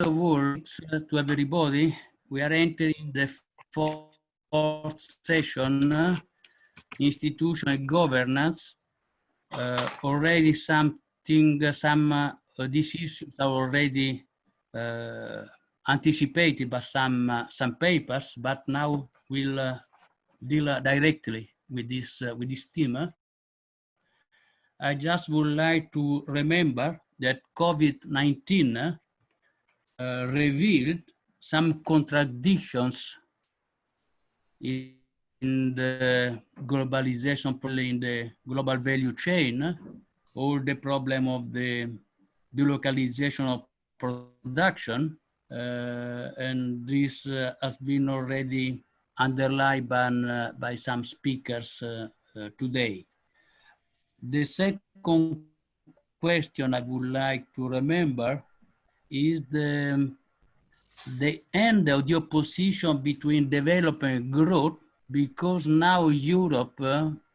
of all, to everybody, we are entering the fourth session, institution and governance. Already some these issues are already anticipated by some papers, but now we'll deal directly with this theme. I just would like to remember that COVID-19 revealed some contradictions in the globalization, probably in the global value chain, all the problem of the delocalization of production, and this has been already underlined by some speakers today. The second question I would like to remember is the end of the opposition between development and growth, because now Europe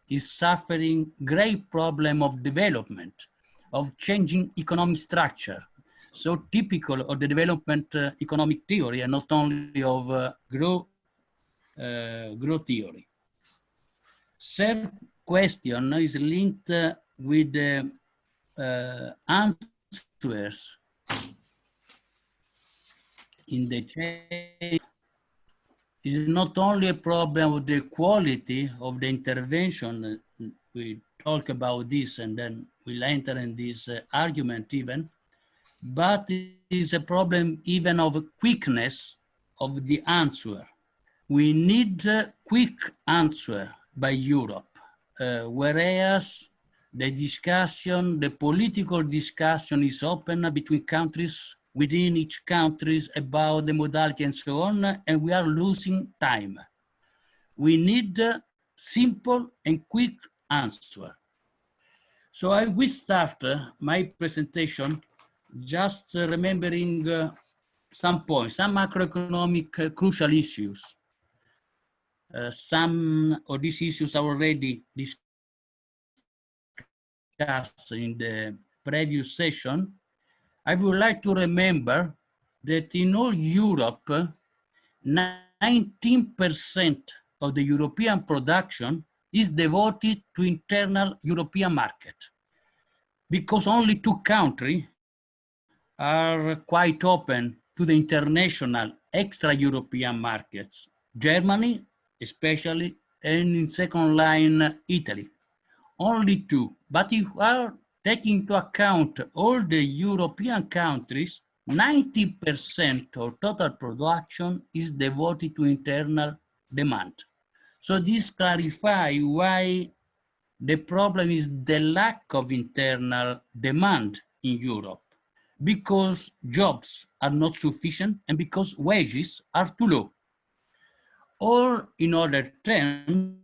is suffering great problem of development, of changing economic structure. So typical of the development economic theory, and not only of growth theory. Third question is linked with the answers in the chain. Is not only a problem of the quality of the intervention. We talk about this and then we'll enter in this argument even, but it is a problem even of quickness of the answer. We need a quick answer by Europe, whereas the political discussion is open between countries, within each country about the modality and so on, and we are losing time. We need a simple and quick answer. So I will start my presentation just remembering some points, some macroeconomic crucial issues. Some of these issues are already discussed in the previous session. I would like to remember that in all Europe, 19% of the European production is devoted to internal European market, because only 2 countries are quite open to the international extra-European markets, Germany especially, and in second line, Italy. Only 2, but if we are taking into account all the European countries, 90% of total production is devoted to internal demand. So this clarifies why the problem is the lack of internal demand in Europe, because jobs are not sufficient and because wages are too low. Or in other terms,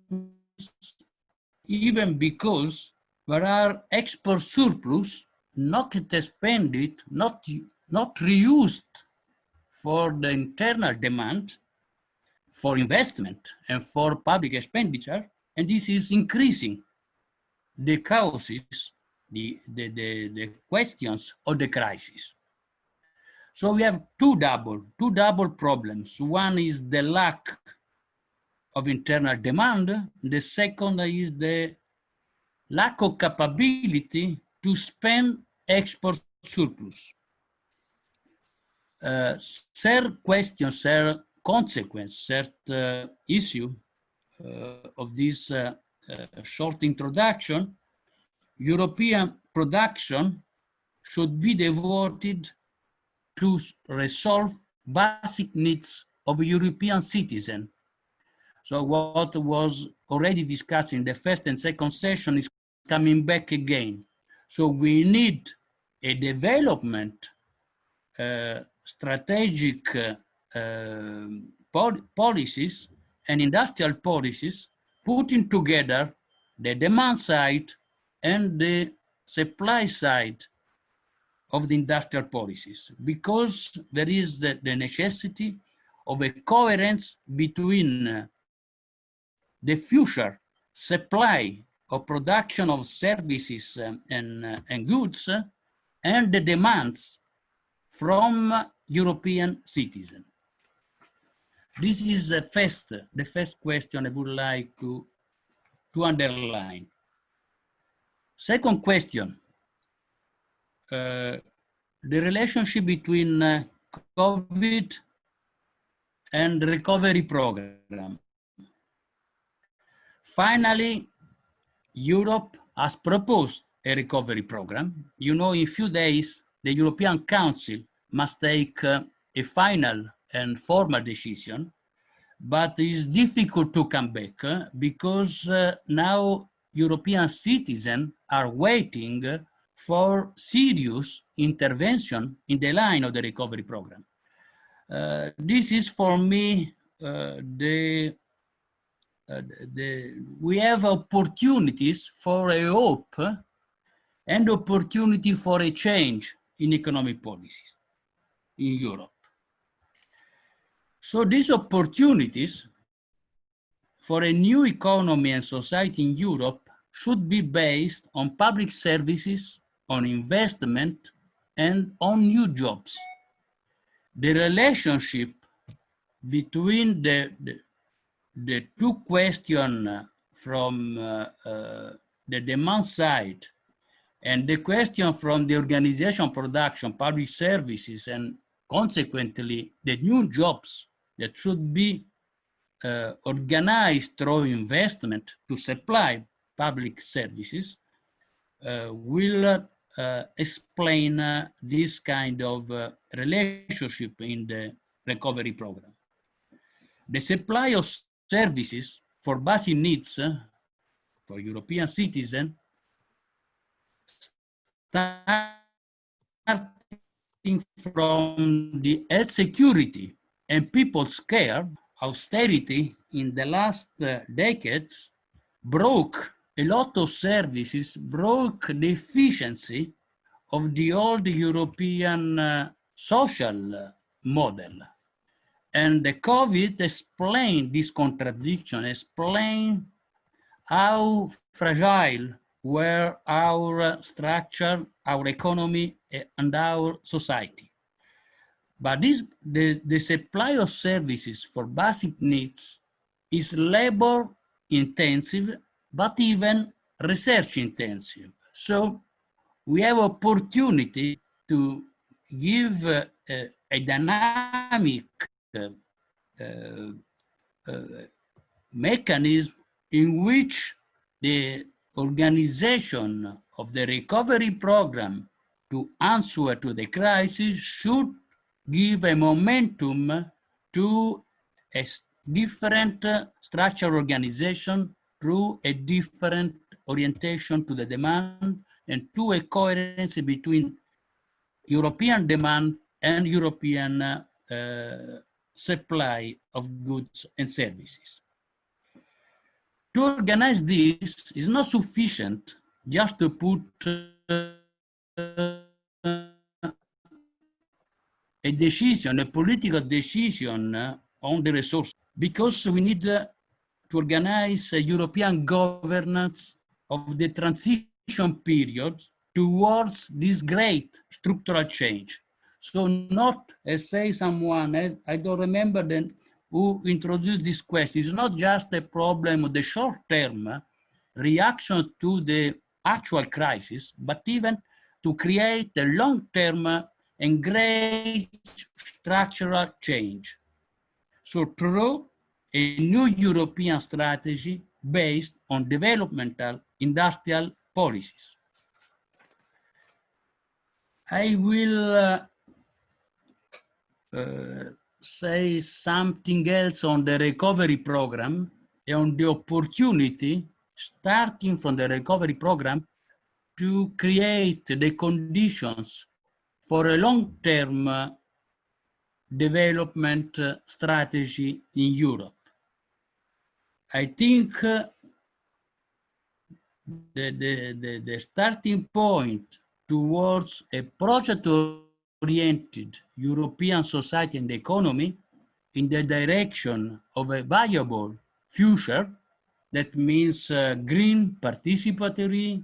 even because there are export surplus not expended, not reused for the internal demand, for investment and for public expenditure, and this is increasing the causes, the questions of the crisis. So we have two double problems. One is the lack of internal demand. The second is the lack of capability to spend export surplus. Third question, third consequence, third issue of this short introduction, European production should be devoted to resolve basic needs of a European citizen. So what was already discussed in the first and second session is coming back again. So we need a development strategic policies and industrial policies putting together the demand side and the supply side of the industrial policies, because there is the necessity of a coherence between the future supply of production of services and goods and the demands from European citizens? This is the first question I would like to underline. Second question, the relationship between COVID and the recovery program. Finally, Europe has proposed a recovery program. You know, in a few days, the European Council must take a final and formal decision, but it's difficult to come back because now European citizens are waiting for serious intervention in the line of the recovery program. This is for me we have opportunities for a hope and opportunity for a change in economic policies in Europe. So these opportunities for a new economy and society in Europe should be based on public services, on investment, and on new jobs. The relationship between the two questions from the demand side and the question from the organization, production, public services, and consequently the new jobs that should be organized through investment to supply public services will explain this kind of relationship in the recovery program. The supply of services for basic needs for European citizens, starting from the health security and people's care, austerity in the last decades broke a lot of services, broke the efficiency of the old European social model. And the COVID explained this contradiction, explained how fragile were our structure, our economy, and our society. But the supply of services for basic needs is labor intensive, but even research intensive. So we have opportunity to give a dynamic mechanism in which the organization of the recovery program to answer to the crisis should give a momentum to a different structural organization through a different orientation to the demand and to a coherence between European demand and European supply of goods and services. To organize this is not sufficient just to put a decision, a political decision on the resources, because we need to organize a European governance of the transition period towards this great structural change. So not, as say someone, I don't remember then, who introduced this question, it's not just a problem of the short-term reaction to the actual crisis, but even to create a long-term and great structural change. So through a new European strategy based on developmental industrial policies. I will say something else on the recovery program and on the opportunity starting from the recovery program to create the conditions for a long-term development strategy in Europe. I think the starting point towards a project-oriented European society and economy in the direction of a viable future, that means green, participatory,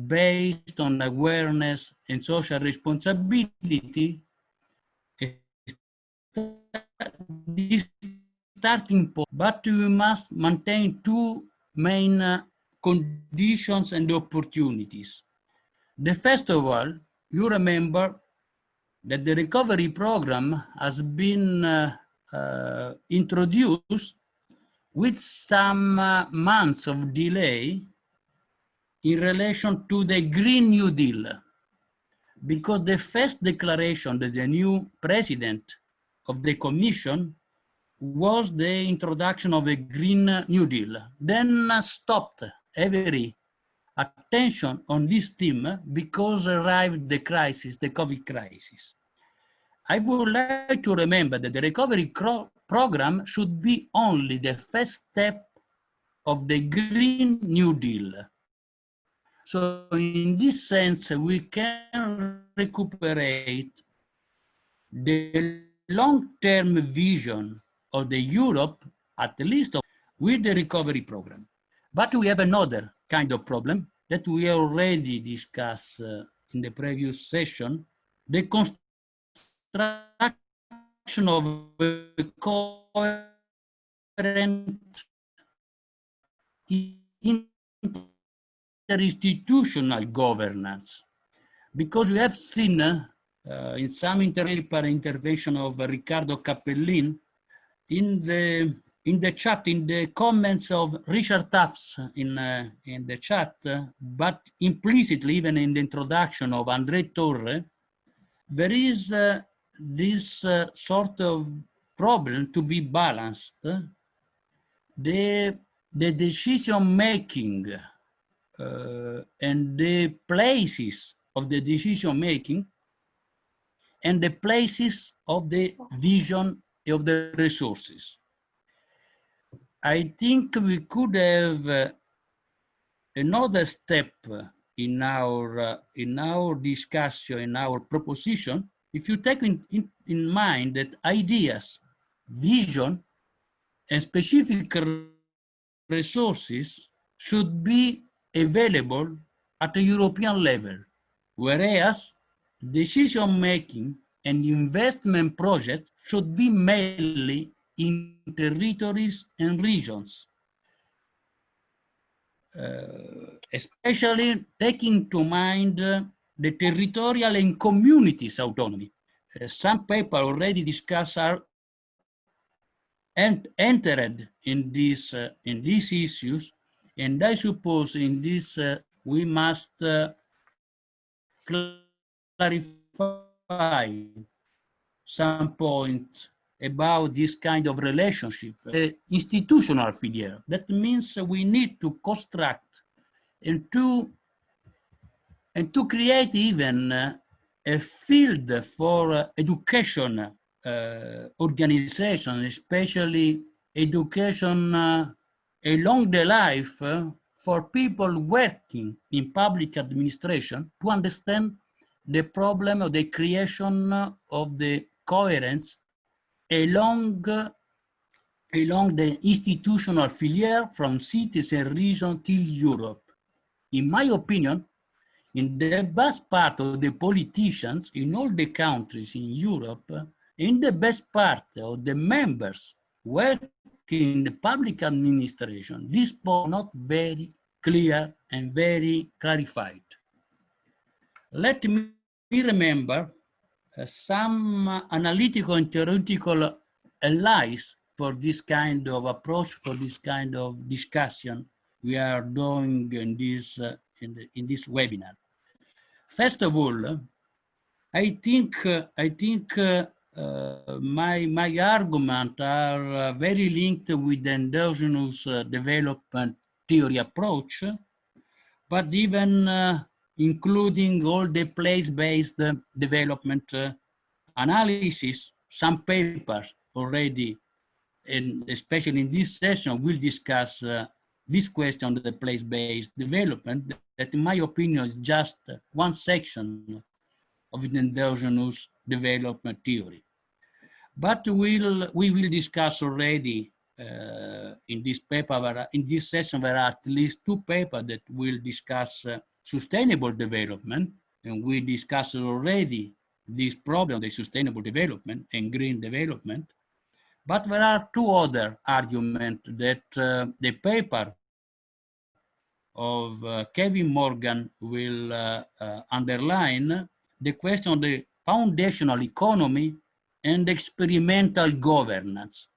based on awareness and social responsibility, the starting point, but we must maintain two main conditions and opportunities. The first of all, you remember that the recovery program has been introduced with some months of delay in relation to the Green New Deal, because the first declaration that the new president of the Commission was the introduction of a Green New Deal, then stopped every attention on this theme because arrived the crisis, the COVID crisis. I would like to remember that the recovery program should be only the first step of the Green New Deal. So in this sense, we can recuperate the long-term vision of the Europe, at least with the recovery program. But we have another kind of problem that we already discussed in the previous session, the construction of a coherent interinstitutional governance, because we have seen in some intervention of Riccardo Cappellin in the chat, in the comments of Richard Tufts in the chat, but implicitly even in the introduction of André Torre, there is this sort of problem to be balanced. The decision-making and the places of the decision-making and the places of the vision of the resources. I think we could have another step in our discussion, in our proposition, if you take in mind that ideas, vision, and specific resources should be available at a European level, whereas decision-making and investment projects should be mainly in territories and regions, especially taking to mind the territorial and communities autonomy. Some people already discussed are entered in these issues, and I suppose in this we must clarify some point about this kind of relationship, the institutional filière. That means we need to construct and to create even a field for education organization, especially education along the life for people working in public administration to understand the problem of the creation of the coherence along the institutional filière from cities and regions till Europe. In my opinion, in the best part of the politicians in all the countries in Europe, in the best part of the members working in the public administration, this point not very clear and very clarified. Let me remember some analytical and theoretical allies for this kind of approach, for this kind of discussion we are doing in this webinar. First of all, I think my arguments are very linked with the endogenous development theory approach, but even including all the place-based development analysis. Some papers already, and especially in this session, will discuss this question of the place-based development, that in my opinion is just one section of the endogenous development theory. But we will discuss already in this paper, in this session, there are at least two papers that will discuss sustainable development, and we discussed already this problem, the sustainable development and green development. But there are two other arguments that the paper of Kevin Morgan will underline: the question of the foundational economy and experimental governance.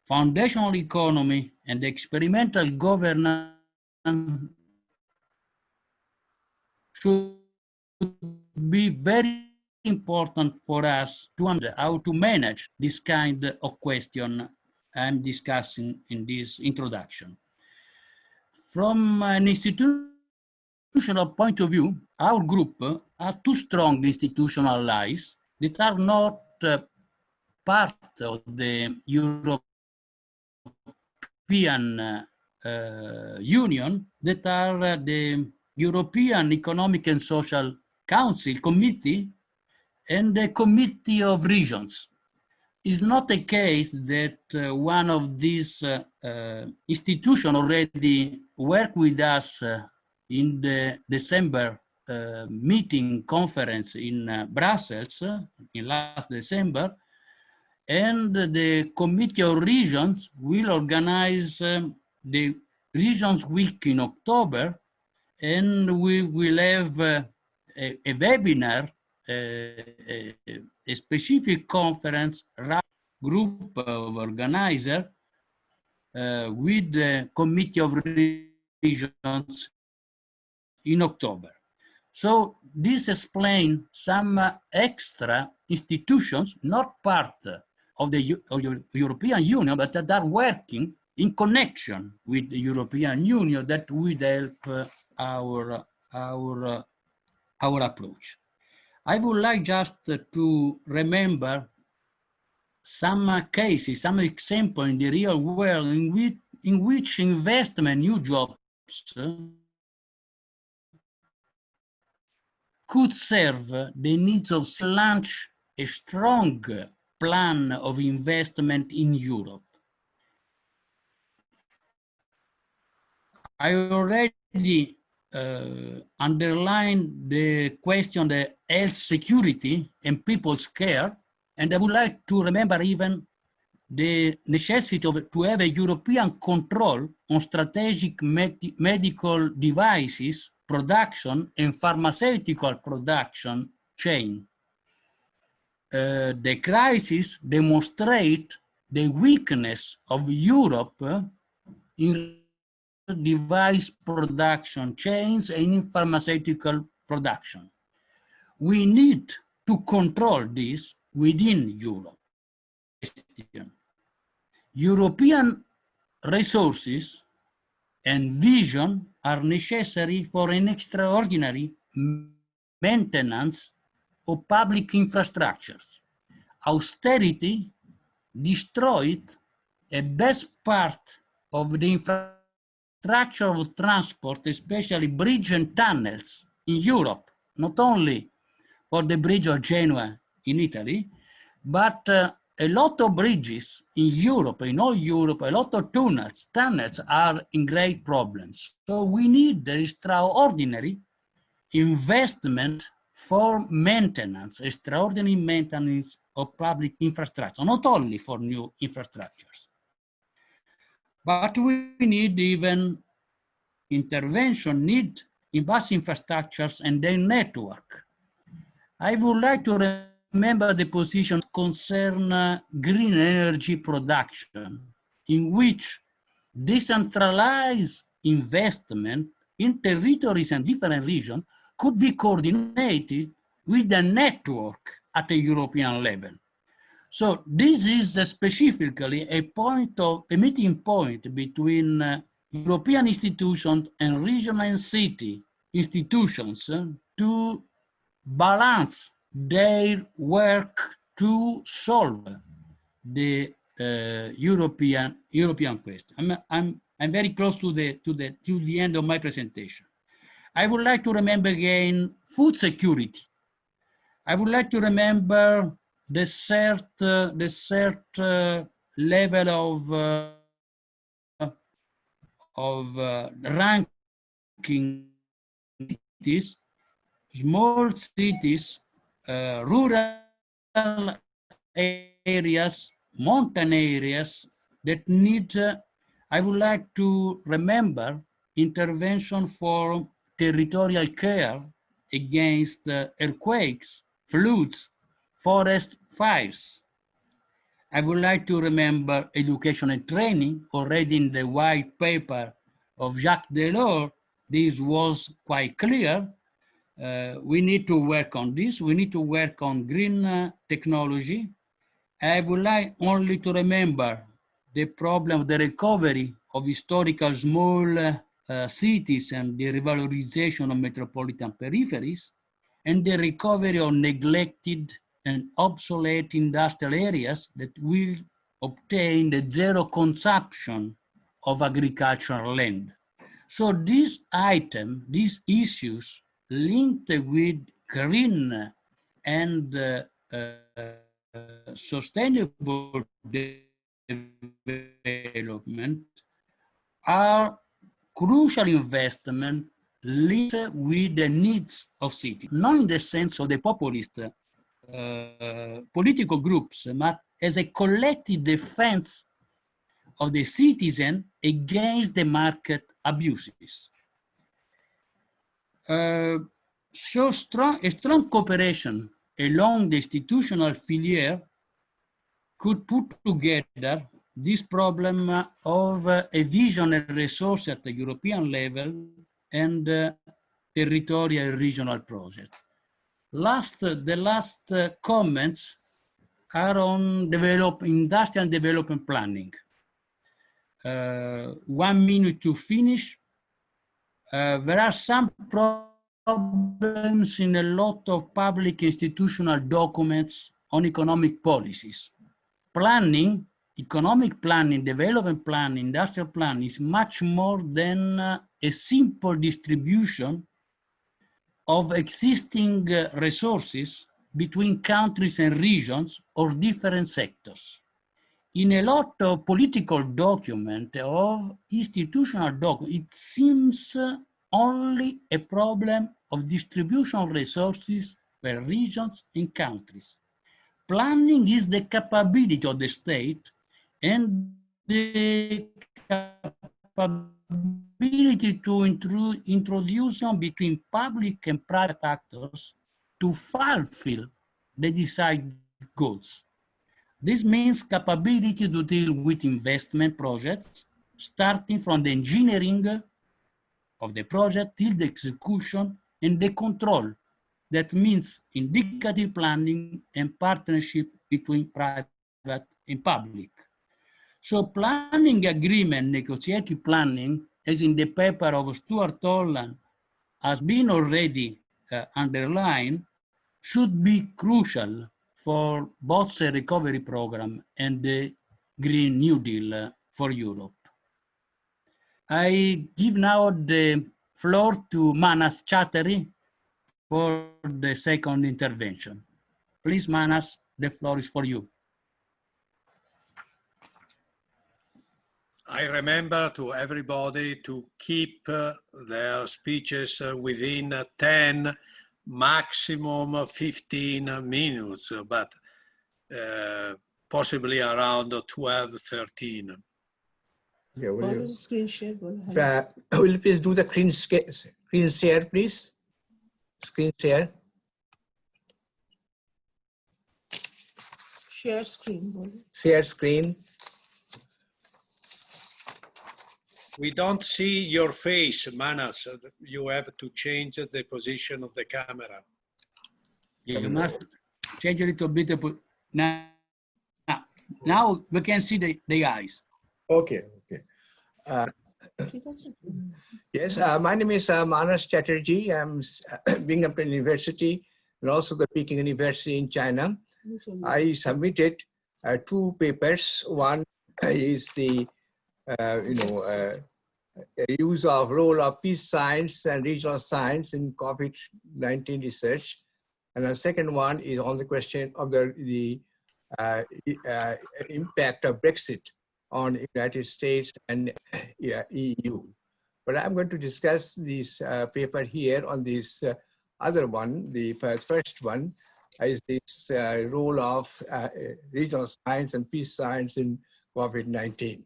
Foundational economy and experimental governance should be very important for us to understand how to manage this kind of question I'm discussing in this introduction. From an institutional point of view, our group are two strong institutional allies that are not part of the European Union, that are the European Economic and Social Council Committee and the Committee of Regions. It's not a case that one of these institutions already worked with us in the December meeting conference in Brussels in last December, and the Committee of Regions will organize the Regions Week in October, and we will have a webinar, a specific conference group of organizers with the Committee of Regions in October. So this explains some extra institutions, not part of the European Union, but that are working in connection with the European Union, that will help our approach. I would like just to remember some cases, some example in the real world in which investment, new jobs could serve the needs of launch a strong plan of investment in Europe. I already underlined the question of health security and people's care, and I would like to remember even the necessity to have a European control on strategic medical devices production and pharmaceutical production chain. The crisis demonstrates the weakness of Europe in device production chains and in pharmaceutical production. We need to control this within Europe. European resources and vision are necessary for an extraordinary maintenance of public infrastructures. Austerity destroyed a best part of the infrastructure of transport, especially bridges and tunnels in Europe, not only for the bridge of Genoa in Italy, but a lot of bridges in Europe, in all Europe, a lot of tunnels are in great problems. So we need the extraordinary investment for maintenance, extraordinary maintenance of public infrastructure, not only for new infrastructures. But we need even intervention in bus infrastructures and their network. I would like to remember the position concern green energy production, in which decentralized investment in territories and different regions could be coordinated with a network at a European level. So this is specifically a meeting point between European institutions and regional and city institutions to balance their work to solve the European question. I'm very close to the end of my presentation. I would like to remember again food security. I would like to remember the third level of ranking cities. Small cities rural areas, mountain areas that need, I would like to remember intervention for territorial care against earthquakes, floods, forest fires. I would like to remember education and training. Already in the white paper of Jacques Delors, this was quite clear. We need to work on this. We need to work on green technology. I would like only to remember the problem of the recovery of historical small cities and the revalorization of metropolitan peripheries, and the recovery of neglected and obsolete industrial areas that will obtain the zero consumption of agricultural land. So these items, these issues linked with green and sustainable development are crucial investment linked with the needs of cities, not in the sense of the populist political groups, but as a collective defense of the citizen against the market abuses. So a strong cooperation along the institutional filière could put together this problem of a vision and resource at the European level and territorial and regional projects. The last comments are on industrial development planning. 1 minute to finish. There are some problems in a lot of public institutional documents on economic policies. Planning, economic planning, development planning, industrial planning is much more than a simple distribution of existing resources between countries and regions or different sectors. In a lot of political documents, of institutional documents, it seems only a problem of distribution of resources per regions and countries. Planning is the capability of the state and the capability to introduce between public and private actors to fulfill the desired goals. This means capability to deal with investment projects, starting from the engineering of the project till the execution and the control. That means indicative planning and partnership between private and public. So planning agreement, negotiated planning, as in the paper of Stuart Holland, has been already underlined, should be crucial for both the recovery program and the Green New Deal for Europe. I give now the floor to Manas Chatterjee for the second intervention. Please, Manas, the floor is for you. I remember to everybody to keep their speeches within 10, maximum 15 minutes, but possibly around 12, 13. Yeah, will you screen share? Will you please do the screen share, please? Screen share. Share screen. Share screen. We don't see your face, Manas. You have to change the position of the camera. Yeah, you must change a little bit. Now we can see the eyes. Okay. Yes, my name is Manas Chatterjee. I'm Binghamton University and also the Peking University in China. I submitted 2 papers. One is the use of role of peace science and regional science in COVID-19 research. And the second one is on the question of the impact of Brexit on the United States and EU. But I'm going to discuss this paper here on this other one, the first one, is this role of regional science and peace science in COVID-19.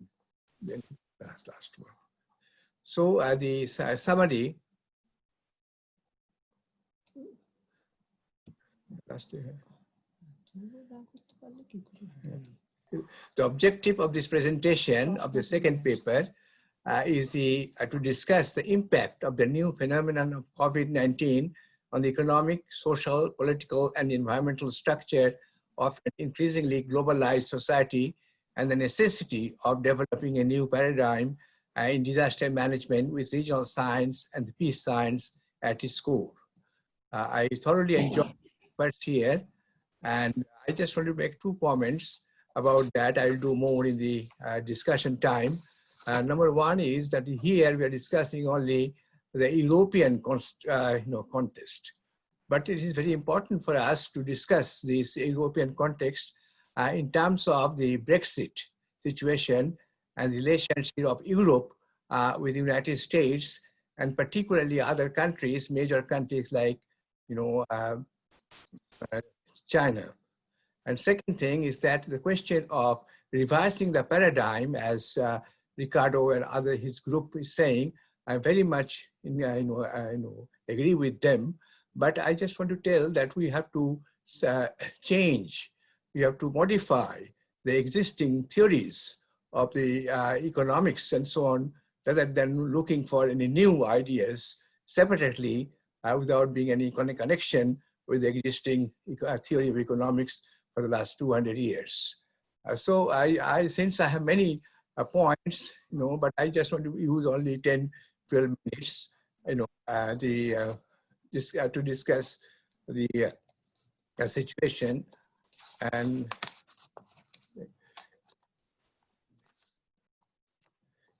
Then last one. So the summary. The objective of this presentation of the second paper is to discuss the impact of the new phenomenon of COVID-19 on the economic, social, political, and environmental structure of an increasingly globalized society, and the necessity of developing a new paradigm in disaster management with regional science and the peace science at its core. I thoroughly enjoyed first here, and I just want to make 2 comments about that. I'll do more in the discussion time. Number one is that here we are discussing only the European context. But it is very important for us to discuss this European context in terms of the Brexit situation and the relationship of Europe with the United States, and particularly other countries, major countries like China. And second thing is that the question of revising the paradigm, as Ricardo and his group is saying, I very much agree with them. But I just want to tell that we have to change, we have to modify the existing theories of the economics and so on, rather than looking for any new ideas separately without being any connection with the existing theory of economics for the last 200 years. So since I have many points, but I just want to use only 10, 12 minutes, to discuss the situation. And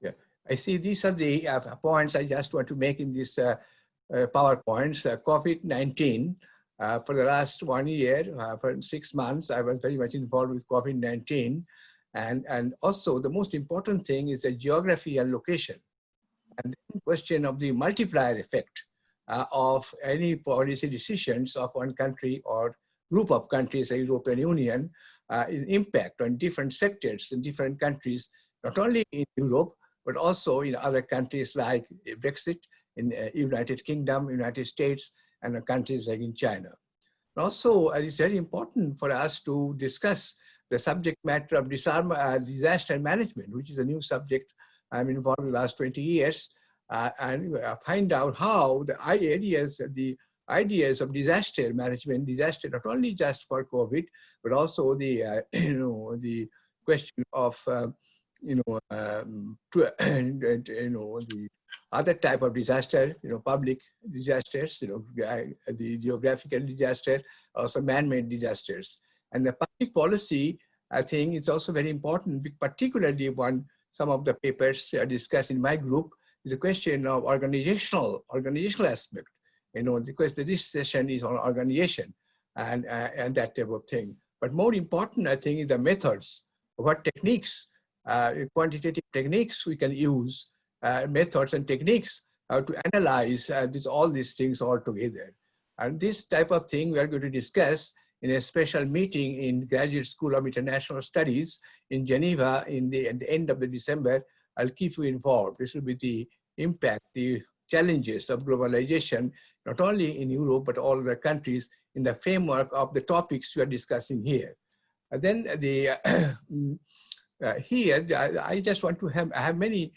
yeah, I see these are the points I just want to make in this PowerPoints. COVID-19, for the last 1 year, for 6 months, I was very much involved with COVID-19. And also the most important thing is the geography and location. And the question of the multiplier effect of any policy decisions of one country or group of countries, the European Union, in impact on different sectors in different countries, not only in Europe, but also in other countries like Brexit, in United Kingdom, United States, and countries like in China. Also, it's very important for us to discuss the subject matter of disaster management, which is a new subject I'm involved in the last 20 years, and find out how the ideas of disaster management, disaster not only just for COVID, but also the the question of the other type of disaster, public disasters, the geographical disaster, also man-made disasters. And the public policy, I think, is also very important, particularly some of the papers discussed in my group is the question of organizational aspect. This session is on organization and that type of thing. But more important, I think, is the methods. What techniques, quantitative techniques we can use, methods and techniques to analyze all these things all together. And this type of thing we are going to discuss in a special meeting in Graduate School of International Studies in Geneva at the end of December. I'll keep you informed. This will be the impact, the challenges of globalization, not only in Europe, but all the countries in the framework of the topics we are discussing here. And then here, I just want to have many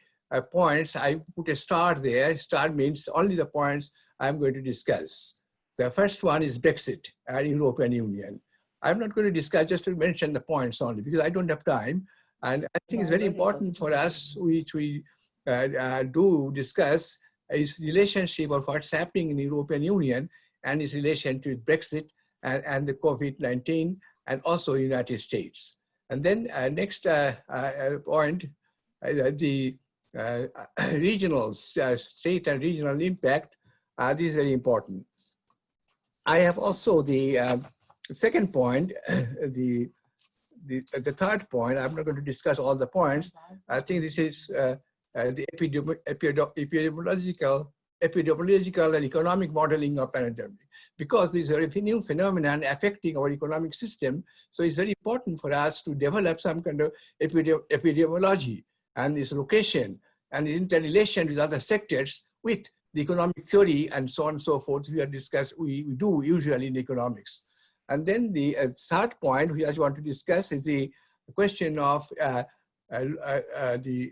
points. I put a star there. Star means only the points I'm going to discuss. The first one is Brexit and European Union. I'm not going to discuss, just to mention the points only, because I don't have time. And I think it's very important for us, which we do discuss, is relationship of what's happening in the European Union and its relation to Brexit and the COVID-19, and also United States. And then next point, the regional, state and regional impact. This is very important. I have also the second point, the third point. I'm not going to discuss all the points. I think this is the epidemiological epidemiological and economic modeling of pandemic, because these are a new phenomenon affecting our economic system. So it's very important for us to develop some kind of epidemiology and its location and interrelation with other sectors with the economic theory and so on and so forth we do usually in economics. And then the third point we just want to discuss is the question of the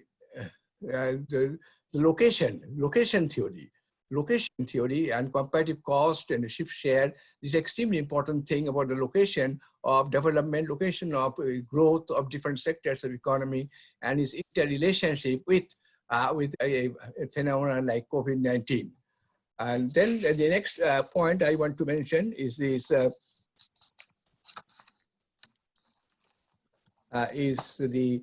location theory. Location theory and comparative cost and shift share is extremely important thing about the location of development, location of growth of different sectors of economy, and its interrelationship with a phenomenon like COVID-19. And then the next point I want to mention is this the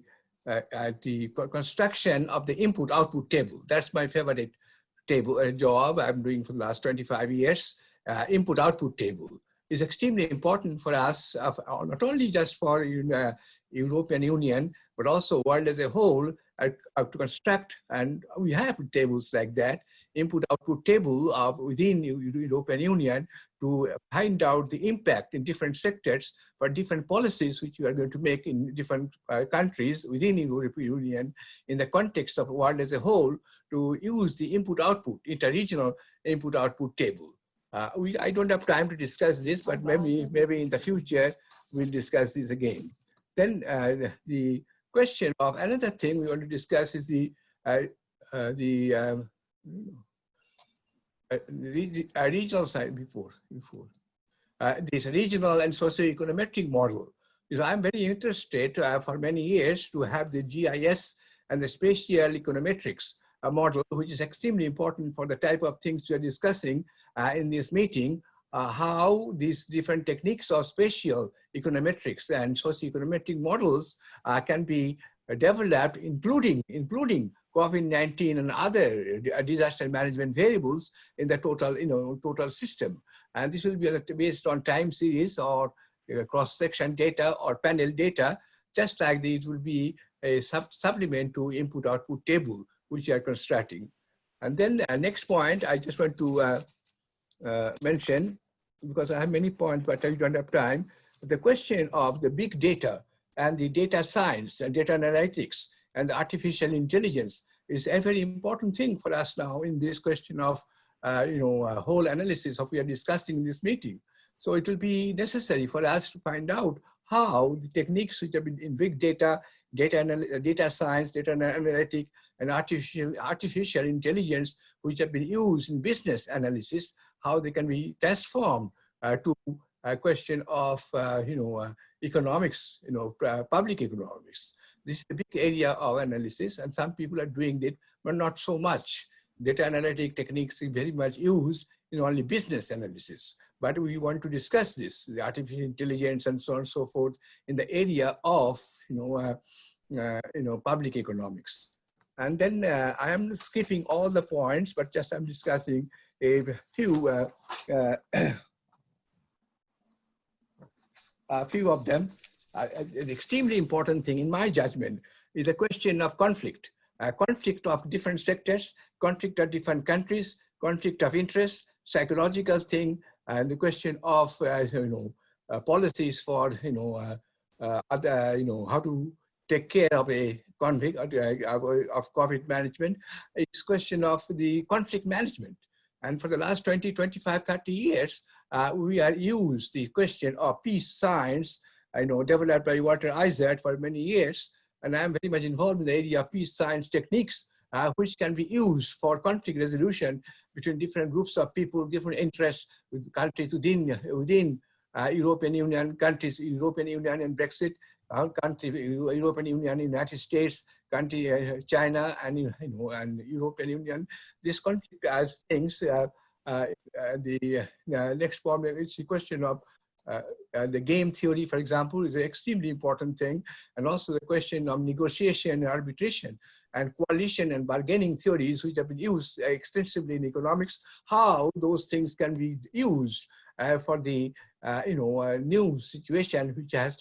construction of the input-output table. That's my favorite table job I'm doing for the last 25 years. Input-output table is extremely important for us, not only just for European Union, but also world as a whole, to construct, and we have tables like that, input-output table within European Union to find out the impact in different sectors for different policies which we are going to make in different countries within the European Union in the context of the world as a whole, to use the input-output, interregional input-output table. I don't have time to discuss this, but maybe in the future we'll discuss this again. Then the question of another thing we want to discuss is the regional side before. This regional and socio-econometric model. So I'm very interested for many years to have the GIS and the spatial econometrics model, which is extremely important for the type of things we are discussing in this meeting, how these different techniques of spatial econometrics and socio-econometric models can be developed, including COVID-19 and other disaster management variables in the total system. And this will be based on time series or cross-section data or panel data, just like these will be a supplement to input-output table, which you are constructing. And then next point, I just want to mention, because I have many points, but I don't have time, the question of the big data and the data science and data analytics and the artificial intelligence is a very important thing for us now in this question of whole analysis of we are discussing in this meeting. So it will be necessary for us to find out how the techniques which have been in big data, data science, data analytics, and artificial intelligence, which have been used in business analysis, how they can be transformed to a question of economics, public economics. This is a big area of analysis, and some people are doing it, but not so much. Data analytic techniques is very much used in only business analysis. But we want to discuss this, the artificial intelligence and so on and so forth, in the area of public economics. And then I am skipping all the points, but just I'm discussing a few of them. An extremely important thing, in my judgment, is the question of conflict. Conflict of different sectors, conflict of different countries, conflict of interest, psychological thing, and the question of policies for how to take care of a conflict of COVID management. It's question of the conflict management. And for the last 20, 25, 30 years, we are used the question of peace science, developed by Walter Isaac for many years. And I'm very much involved in the area of peace science techniques, which can be used for conflict resolution between different groups of people, different interests, with countries within European Union, countries, European Union and Brexit, country, European Union, United States, country, China, and European Union. This conflict as things. The next problem is the question of the game theory, for example, is an extremely important thing, and also the question of negotiation and arbitration and coalition and bargaining theories, which have been used extensively in economics, how those things can be used for the new situation which has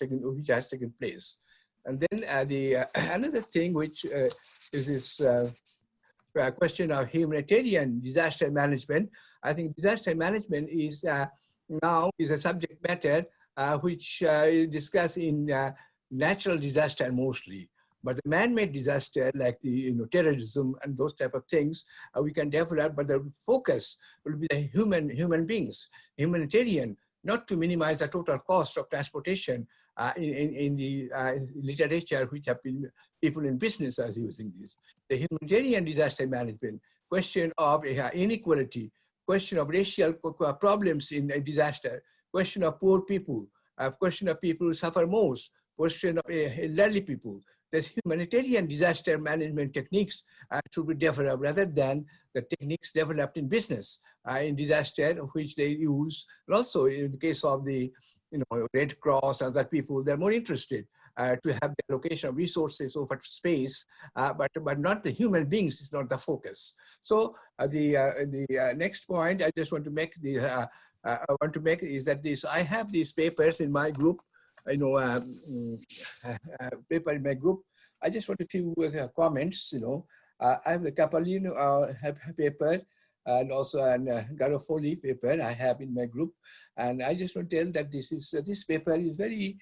taken place. And then another thing which is this question of humanitarian disaster management. I think disaster management is now is a subject matter which is discussed in natural disaster mostly. But the man-made disaster, like the terrorism and those type of things, we can develop. But the focus will be the human beings, humanitarian, not to minimize the total cost of transportation. In the literature, which have been people in business are using this. The humanitarian disaster management, question of inequality, question of racial problems in a disaster, question of poor people, question of people who suffer most, question of elderly people. There's humanitarian disaster management techniques should be developed rather than the techniques developed in business in disaster, which they use. And also in the case of the Red Cross and other people, they're more interested to have the allocation of resources over space, but not the human beings is not the focus. So the next point I just want to make is that I have these papers in my group. Paper in my group. I just want a few comments. I have the Capellino paper and also a Garofoli paper I have in my group, and I just want to tell that this paper is very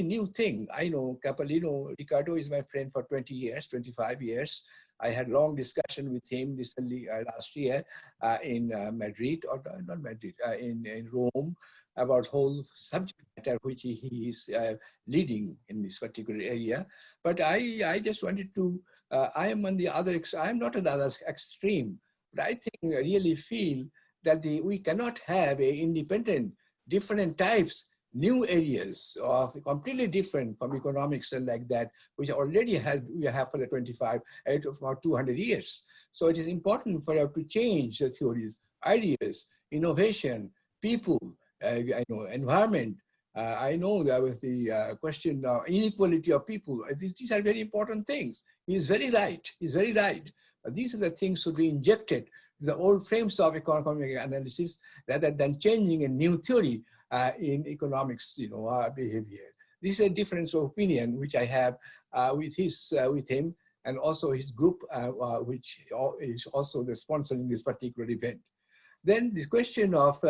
new thing. I know Capellino Ricardo is my friend for 20 years, 25 years. I had long discussion with him recently last year in Madrid, or not Madrid, in Rome, about whole subject matter which he is leading in this particular area. But I just wanted to, I am on the other, I'm not on the other extreme, but I think I really feel that we cannot have a independent, different types, new areas of completely different from economics and like that, which already we have for the 200 years. So it is important for us to change the theories, ideas, innovation, people, environment. I know that with the question of inequality of people, these are very important things. He is very right. He's very right. These are the things to be injected to the old frames of economic analysis rather than changing a new theory in economics, behavior. This is a difference of opinion which I have with him and also his group, which is also the sponsoring this particular event. Then this question of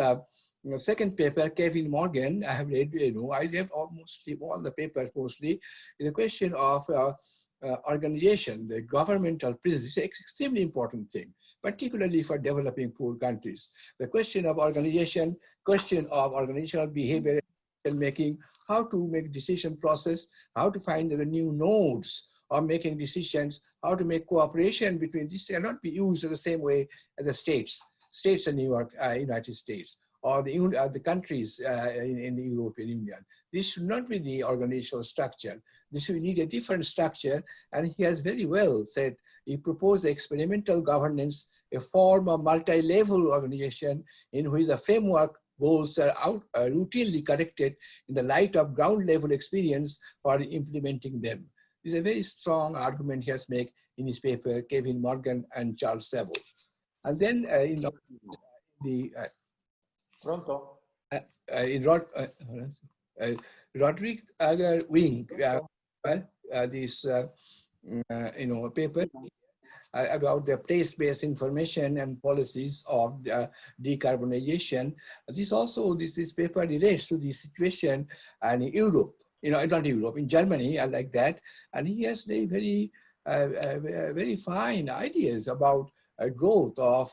second paper, Kevin Morgan, I have read, I read almost all the papers mostly. The question of organization, the governmental principle is an extremely important thing, particularly for developing poor countries. The question of organization, question of organizational behavior and making, how to make decision process, how to find the new nodes of making decisions, how to make cooperation between these cannot be used in the same way as the states in United States, or the countries in the European Union. This should not be the organizational structure. This will need a different structure, and he has very well said, he proposed experimental governance, a form of multi-level organization in which the framework goals are routinely corrected in the light of ground level experience for implementing them. This is a very strong argument he has made in his paper, Kevin Morgan and Charles Sabo. And then, Pronto? Roderick Wing, this paper about the place-based information and policies of decarbonization. This paper relates to the situation in Europe, not Europe, in Germany, I like that. And he has very fine ideas about growth of,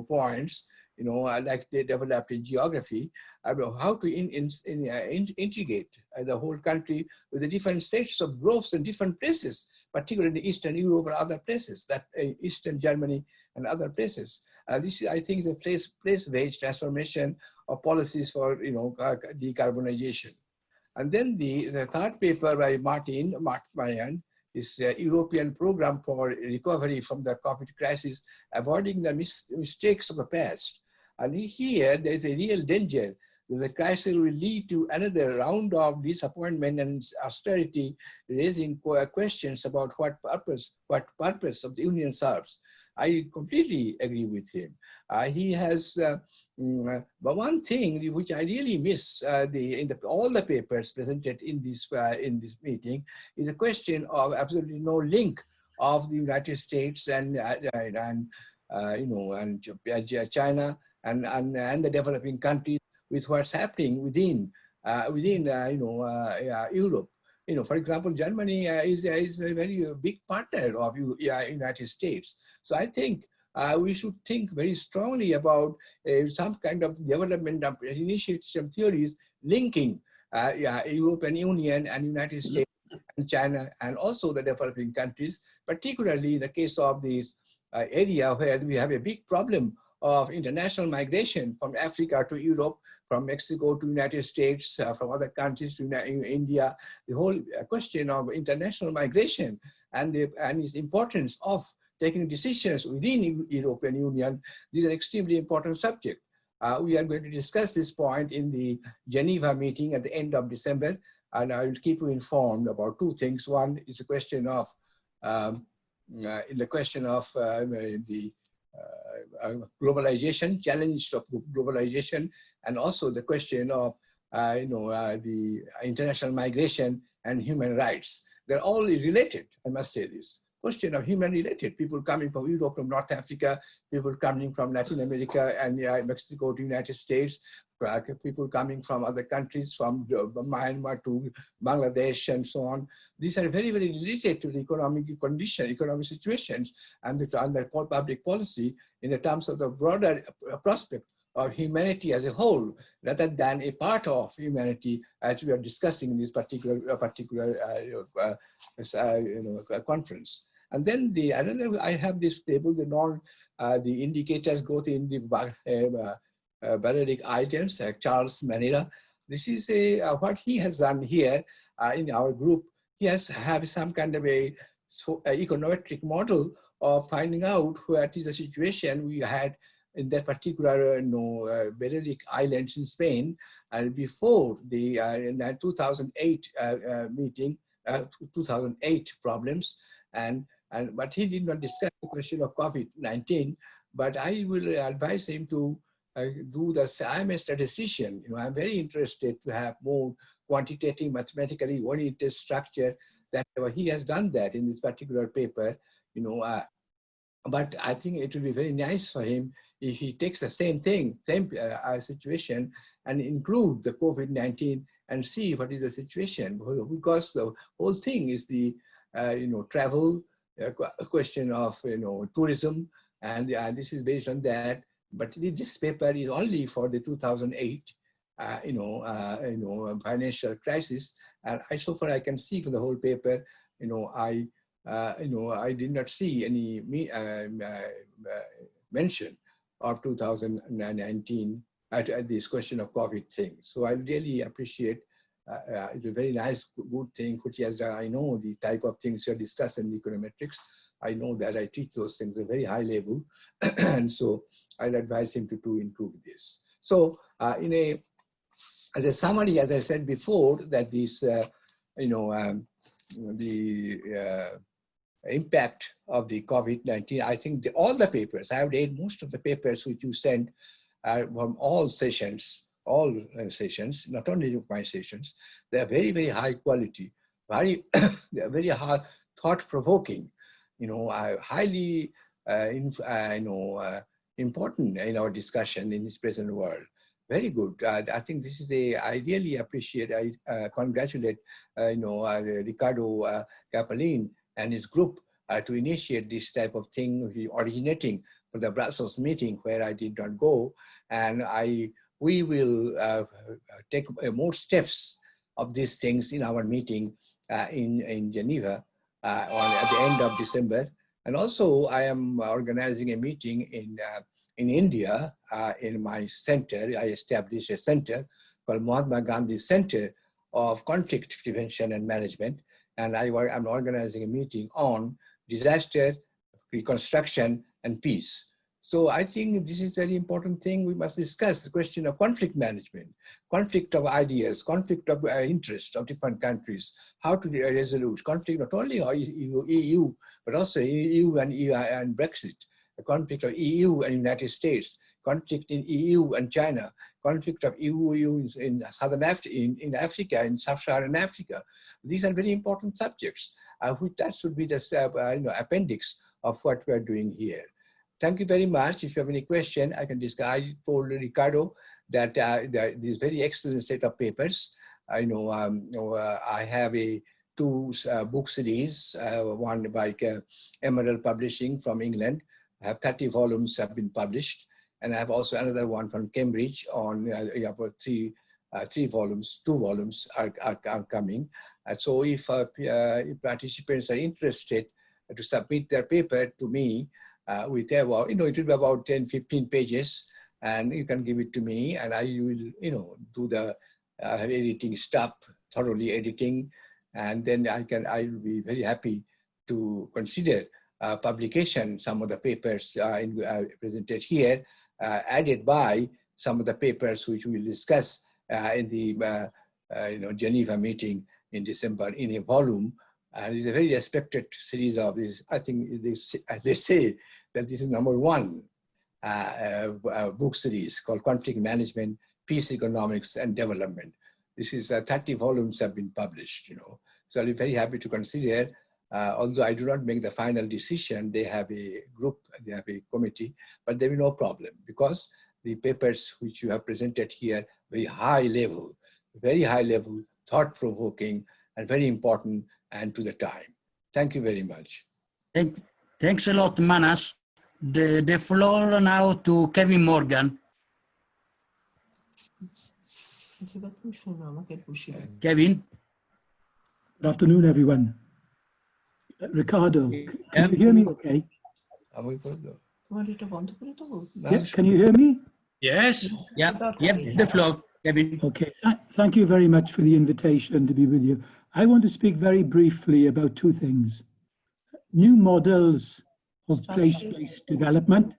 points, like they developed in geography, about how to integrate the whole country with the different states of growth in different places, particularly in Eastern Europe or other places, that Eastern Germany and other places. This is, I think, the place-based transformation of policies for, decarbonization. And then the third paper by Martin Mayan, is a European program for recovery from the COVID crisis, avoiding the mistakes of the past. And here there is a real danger that the crisis will lead to another round of disappointment and austerity, raising questions about what purpose of the Union serves. I completely agree with him. He has, but one thing which I really miss in all the papers presented in this meeting is a question of absolutely no link of the United States and China and the developing countries with what's happening within Europe. For example, Germany is a very big partner of United States. So I think we should think very strongly about some kind of development of initiatives and theories linking European Union and United States and China and also the developing countries, particularly in the case of this area where we have a big problem of international migration from Africa to Europe, from Mexico to United States, from other countries to India. The whole question of international migration and its importance of taking decisions within the European Union, these are extremely important subjects. We are going to discuss this point in the Geneva meeting at the end of December, and I will keep you informed about two things. One is the question of globalization, challenge of globalization, and also the question of the international migration and human rights. They're all related, I must say this. Question of human related, people coming from Europe, from North Africa, people coming from Latin America and Mexico to United States, people coming from other countries, from Myanmar to Bangladesh and so on. These are very, very related to the economic condition, economic situations, and the public policy in the terms of the broader prospect of humanity as a whole, rather than a part of humanity, as we are discussing in this particular conference. And then I have this table, the indicators go in the Balearic Islands, Charles Manera. This is what he has done here in our group. He has some kind of a econometric model of finding out what is the situation we had in that particular Balearic Islands in Spain, and before the 2008 meeting, 2008 problems, but he did not discuss the question of COVID-19. But I will advise him to do this. I'm a statistician. I'm very interested to have more quantitative, mathematically oriented structure. That he has done that in this particular paper. But I think it will be very nice for him if he takes the same thing, same situation, and include the COVID-19 and see what is the situation. Because the whole thing is the travel, a question of tourism, and this is based on that. But this paper is only for the 2008 financial crisis, and so far I can see from the whole paper, I did not see any mention of 2019 at this question of COVID thing. So I really appreciate. It's a very nice, good thing which has I know the type of things you're discussing in econometrics. I know that I teach those things at a very high level, and so I'll advise him to include this. So as a summary, as I said before, that this impact of the COVID-19, I think all the papers, I have read most of the papers which you sent from all sessions, not only of my sessions. They are very, very high quality, they are very hard, thought-provoking, highly important in our discussion in this present world. Very good. I think this is I really appreciate, I congratulate, Ricardo Capellin and his group to initiate this type of thing, originating from the Brussels meeting where I did not go. And we will take more steps of these things in our meeting in Geneva at the end of December. And also I am organizing a meeting in India, in my center. I established a center called Mahatma Gandhi Center of Conflict Prevention and Management. And I'm organizing a meeting on disaster, reconstruction, and peace. So I think this is a very important thing we must discuss, the question of conflict management, conflict of ideas, conflict of interest of different countries, how to resolve conflict, not only EU, but also EU and Brexit, the conflict of EU and United States, conflict in EU and China, conflict of EU in Southern Africa, in Africa, in Sub-Saharan Africa. These are very important subjects. which that should be the appendix of what we are doing here. Thank you very much. If you have any question, I can discuss. I told Ricardo that these very excellent set of papers. I have two book series, one by Emerald Publishing from England. I have 30 volumes have been published. And I have also another one from Cambridge on about three volumes, 2 volumes are coming. So if participants are interested to submit their paper to me, with it will be about 10, 15 pages, and you can give it to me, and I will, do the editing stuff, thoroughly editing, and then I will be very happy to consider publication, some of the papers presented here, added by some of the papers which we will discuss in the Geneva meeting in December in a volume. And it's a very respected series of this. I think they say that this is #1 book series called Conflict Management, Peace, Economics, and Development. This is 30 volumes have been published, So I'll be very happy to consider, although I do not make the final decision. They have a group, they have a committee, but there will be no problem because the papers which you have presented here, very high level, thought-provoking, and very important and to the time. Thank you very much. Thanks a lot, Manas. The floor now to Kevin Morgan. Kevin. Good afternoon, everyone. Ricardo, can you hear me okay? Yes, can you hear me? Yes. Yeah, the floor, Kevin. Okay, thank you very much for the invitation to be with you. I want to speak very briefly about 2 things. New models of place-based development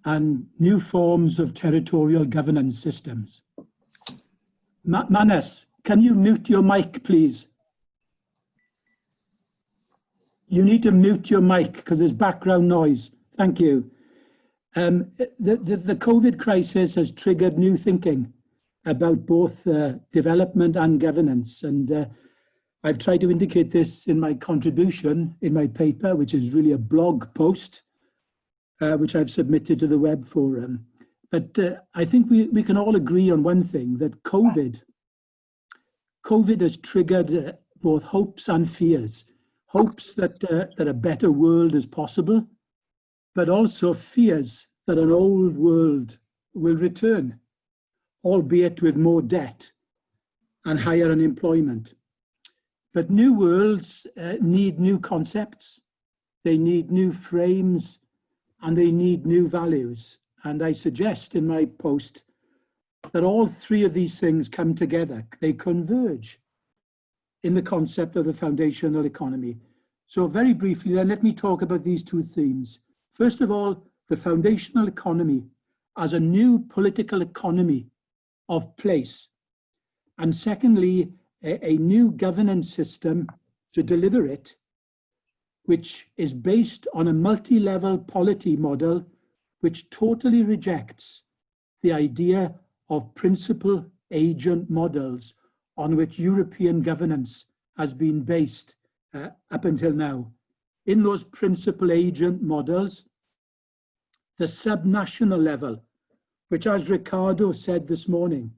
and new forms of territorial governance systems. Manas, can you mute your mic, please? You need to mute your mic because there's background noise. Thank you. The COVID crisis has triggered new thinking about both development and governance. And I've tried to indicate this in my contribution in my paper, which is really a blog post, which I've submitted to the web forum. But I think we can all agree on one thing, that COVID has triggered both hopes and fears. Hopes that a better world is possible, but also fears that an old world will return, albeit with more debt and higher unemployment. But new worlds need new concepts, they need new frames, and they need new values. And I suggest in my post that all 3 of these things come together, they converge in the concept of the foundational economy. So very briefly then, let me talk about these 2 themes. First of all, the foundational economy as a new political economy of place. And secondly, a new governance system to deliver it, which is based on a multi-level polity model, which totally rejects the idea of principal agent models on which European governance has been based up until now. In those principal agent models, the subnational level, which, as Ricardo said this morning,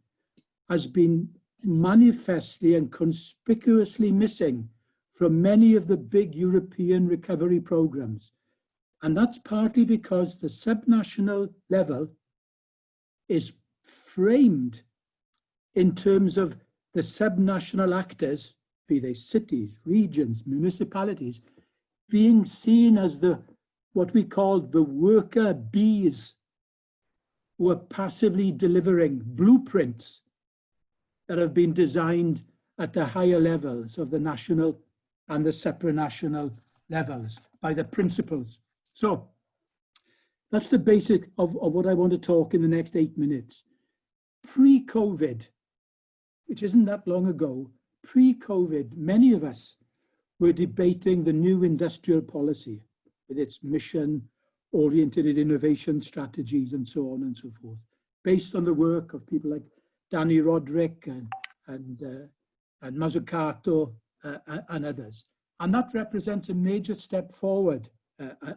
has been manifestly and conspicuously missing from many of the big European recovery programs. And that's partly because the subnational level is framed in terms of the subnational actors, be they cities, regions, municipalities, being seen as what we call the worker bees who are passively delivering blueprints that have been designed at the higher levels of the national and the supranational levels by the principles. So that's the basic of what I want to talk in the next 8 minutes. Pre-COVID, which isn't that long ago, pre-COVID, many of us were debating the new industrial policy with its mission-oriented innovation strategies and so on and so forth, based on the work of people like Danny Roderick and Mazzucato and others. And that represents a major step forward,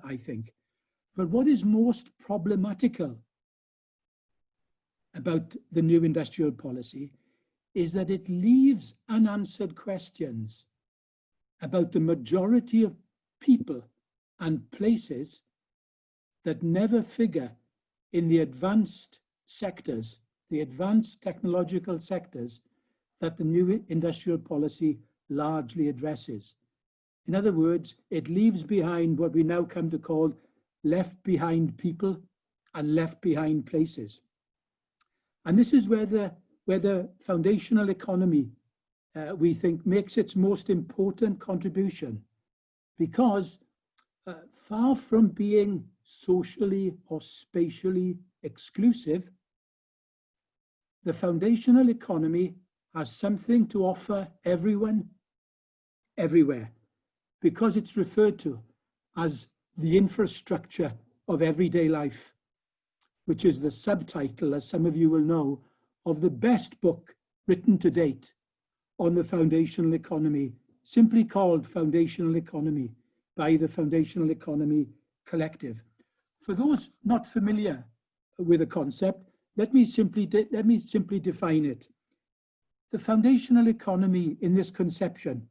I think. But what is most problematical about the new industrial policy is that it leaves unanswered questions about the majority of people and places that never figure in the advanced sectors, the advanced technological sectors that the new industrial policy largely addresses. In other words, it leaves behind what we now come to call left behind people and left behind places. And this is where the foundational economy, we think, makes its most important contribution, because far from being socially or spatially exclusive, the foundational economy has something to offer everyone, everywhere, because it's referred to as the infrastructure of everyday life, which is the subtitle, as some of you will know, of the best book written to date on the foundational economy, simply called Foundational Economy by the Foundational Economy Collective. For those not familiar with the concept, let me simply define it. The foundational economy in this conception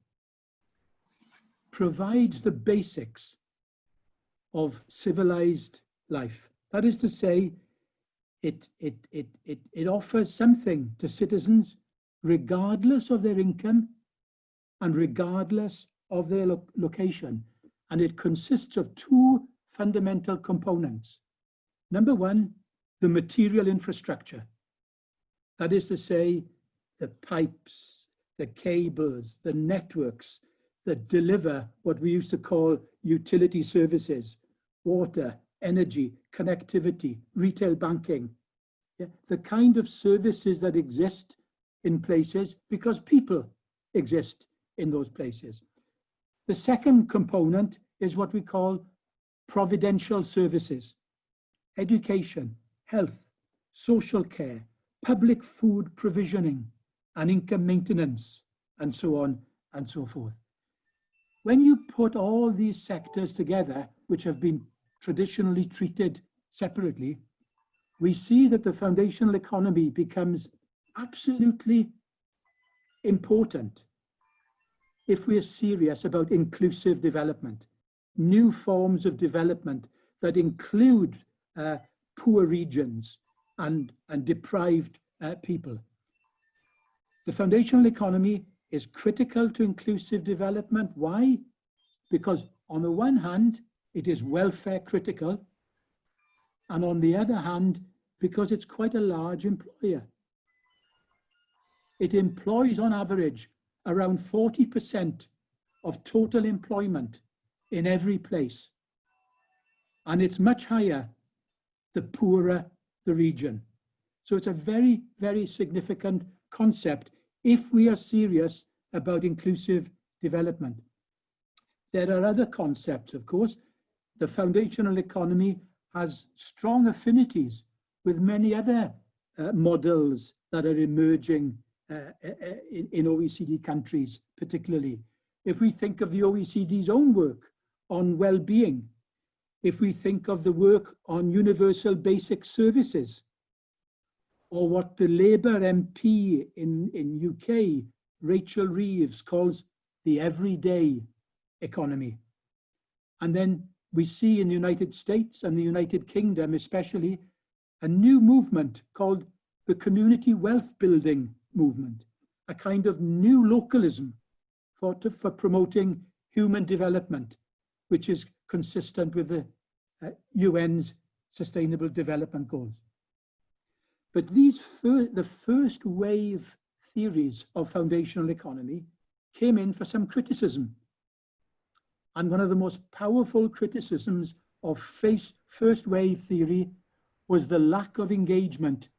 provides the basics of civilized life. That is to say, it offers something to citizens regardless of their income and regardless of their location. And it consists of two fundamental components. Number one, the material infrastructure. That is to say, the pipes, the cables, the networks that deliver what we used to call utility services, water, energy, connectivity, retail banking, the kind of services that exist in places because people exist in those places. The second component is what we call providential services: education, health, social care, public food provisioning, and income maintenance, and so on and so forth. When you put all these sectors together, which have been traditionally treated separately, we see that the foundational economy becomes absolutely important if we are serious about inclusive development, new forms of development that include poor regions and deprived people. The foundational economy is critical to inclusive development. Why? Because on the one hand, it is welfare critical, and on the other hand, because it's quite a large employer. It employs on average around 40% of total employment in every place. And it's much higher the poorer the region. So it's a very, very significant concept if we are serious about inclusive development. There are other concepts, of course. The foundational economy has strong affinities with many other models that are emerging in OECD countries, particularly. If we think of the OECD's own work on well-being, if we think of the work on universal basic services, or what the Labour MP in UK, Rachel Reeves, calls the everyday economy. And then we see in the United States and the United Kingdom especially, a new movement called the community wealth building movement, a kind of new localism for promoting human development, which is consistent with the UN's Sustainable Development Goals. But the first wave theories of foundational economy came in for some criticism. And one of the most powerful criticisms of first wave theory was the lack of engagement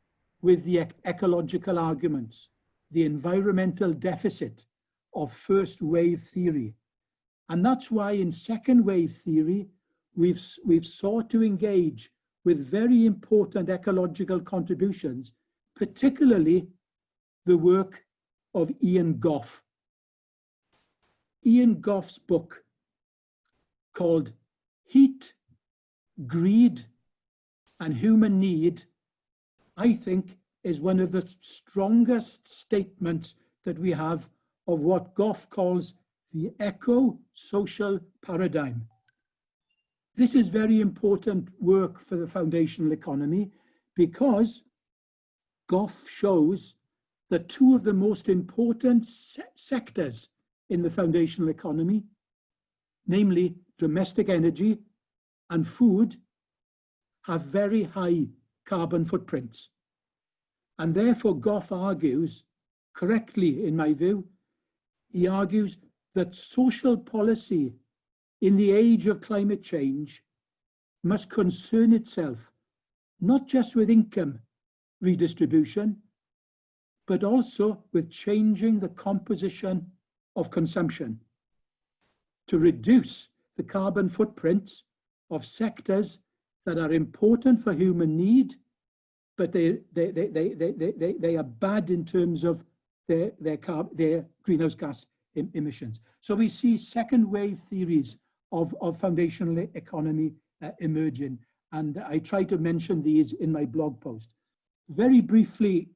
with the ecological arguments, the environmental deficit of first wave theory. And that's why in second wave theory, we've sought to engage with very important ecological contributions, particularly the work of Ian Goff. Ian Goff's book called Heat, Greed, and Human Need, I think, is one of the strongest statements that we have of what Goff calls the eco-social paradigm. This is very important work for the foundational economy because Goff shows that two of the most important sectors in the foundational economy, namely domestic energy and food, have very high carbon footprints. And therefore Goff argues, correctly in my view, he argues that social policy in the age of climate change must concern itself not just with income redistribution, but also with changing the composition of consumption to reduce the carbon footprints of sectors that are important for human need, but they are bad in terms of their greenhouse gas emissions. So we see second wave theories of foundational economy emerging, and I try to mention these in my blog post. Very briefly,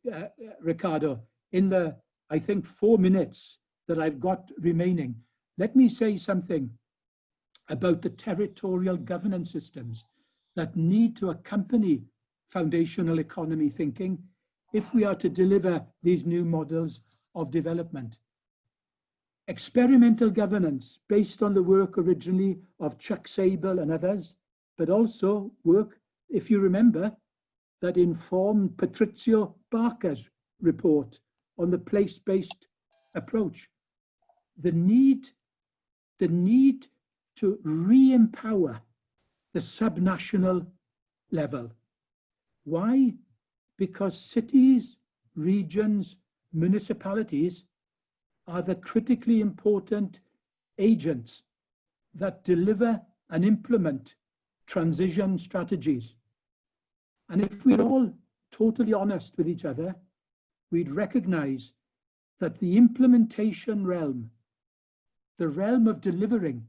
Ricardo, in the, I think, 4 minutes that I've got remaining, let me say something about the territorial governance systems that need to accompany foundational economy thinking if we are to deliver these new models of development. Experimental governance based on the work originally of Chuck Sable and others, but also work, if you remember, that informed Patrizio Barker's report on the place-based approach. The need to re-empower the subnational level. Why? Because cities, regions, municipalities are the critically important agents that deliver and implement transition strategies. And if we're all totally honest with each other, we'd recognize that the implementation realm, the realm of delivering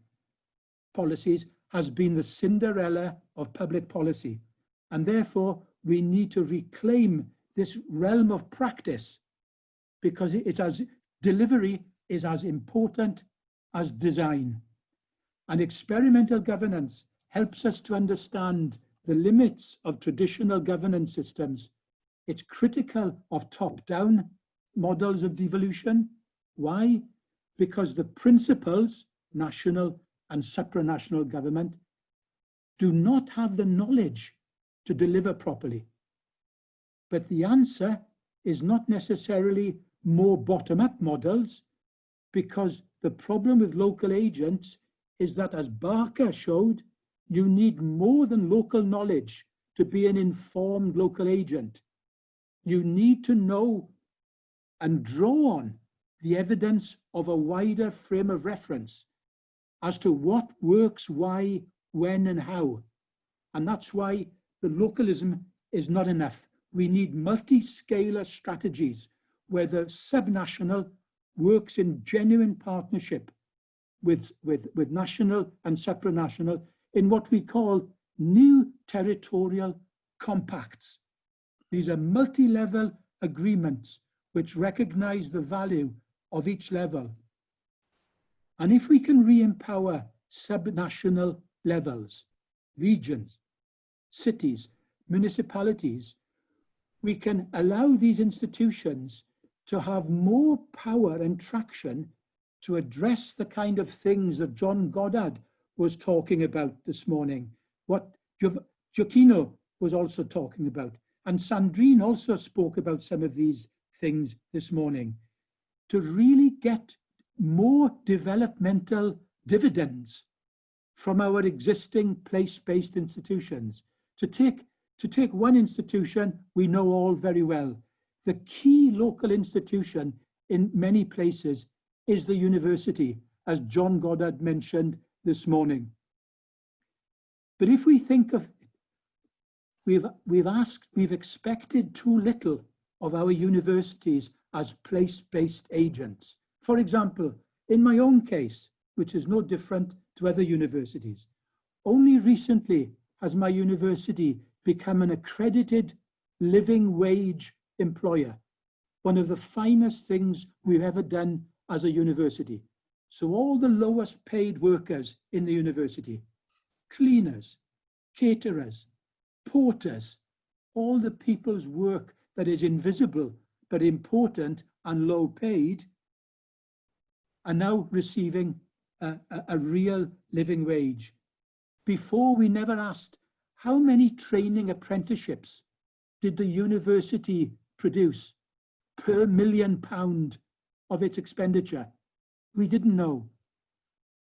policies, has been the Cinderella of public policy. And therefore, we need to reclaim this realm of practice because delivery is as important as design. And experimental governance helps us to understand the limits of traditional governance systems. It's critical of top-down models of devolution. Why? Because the principles, national and supranational government, do not have the knowledge to deliver properly. But the answer is not necessarily more bottom-up models, because the problem with local agents is that, as Barker showed, you need more than local knowledge to be an informed local agent. You need to know and draw on the evidence of a wider frame of reference as to what works, why, when, and how. And that's why the localism is not enough. We need multi-scalar strategies where the subnational works in genuine partnership with national and supranational in what we call new territorial compacts. These are multi-level agreements which recognize the value of each level. And if we can re-empower subnational levels, regions, cities, municipalities, we can allow these institutions to have more power and traction to address the kind of things that John Goddard was talking about this morning, what Gioacchino was also talking about, and Sandrine also spoke about some of these things this morning, to really get more developmental dividends from our existing place-based institutions. To take one institution we know all very well, the key local institution in many places is the university, as John Goddard mentioned this morning. But if we think of, we've expected too little of our universities as place-based agents. For example, In my own case, which is no different to other universities, only recently has my university become an accredited living wage employer, one of the finest things we've ever done as a university. So all the lowest paid workers in the university, cleaners, caterers, porters, all the people's work that is invisible but important and low paid, are now receiving a real living wage. Before, we never asked, how many training apprenticeships did the university produce per £1 million of its expenditure? We didn't know.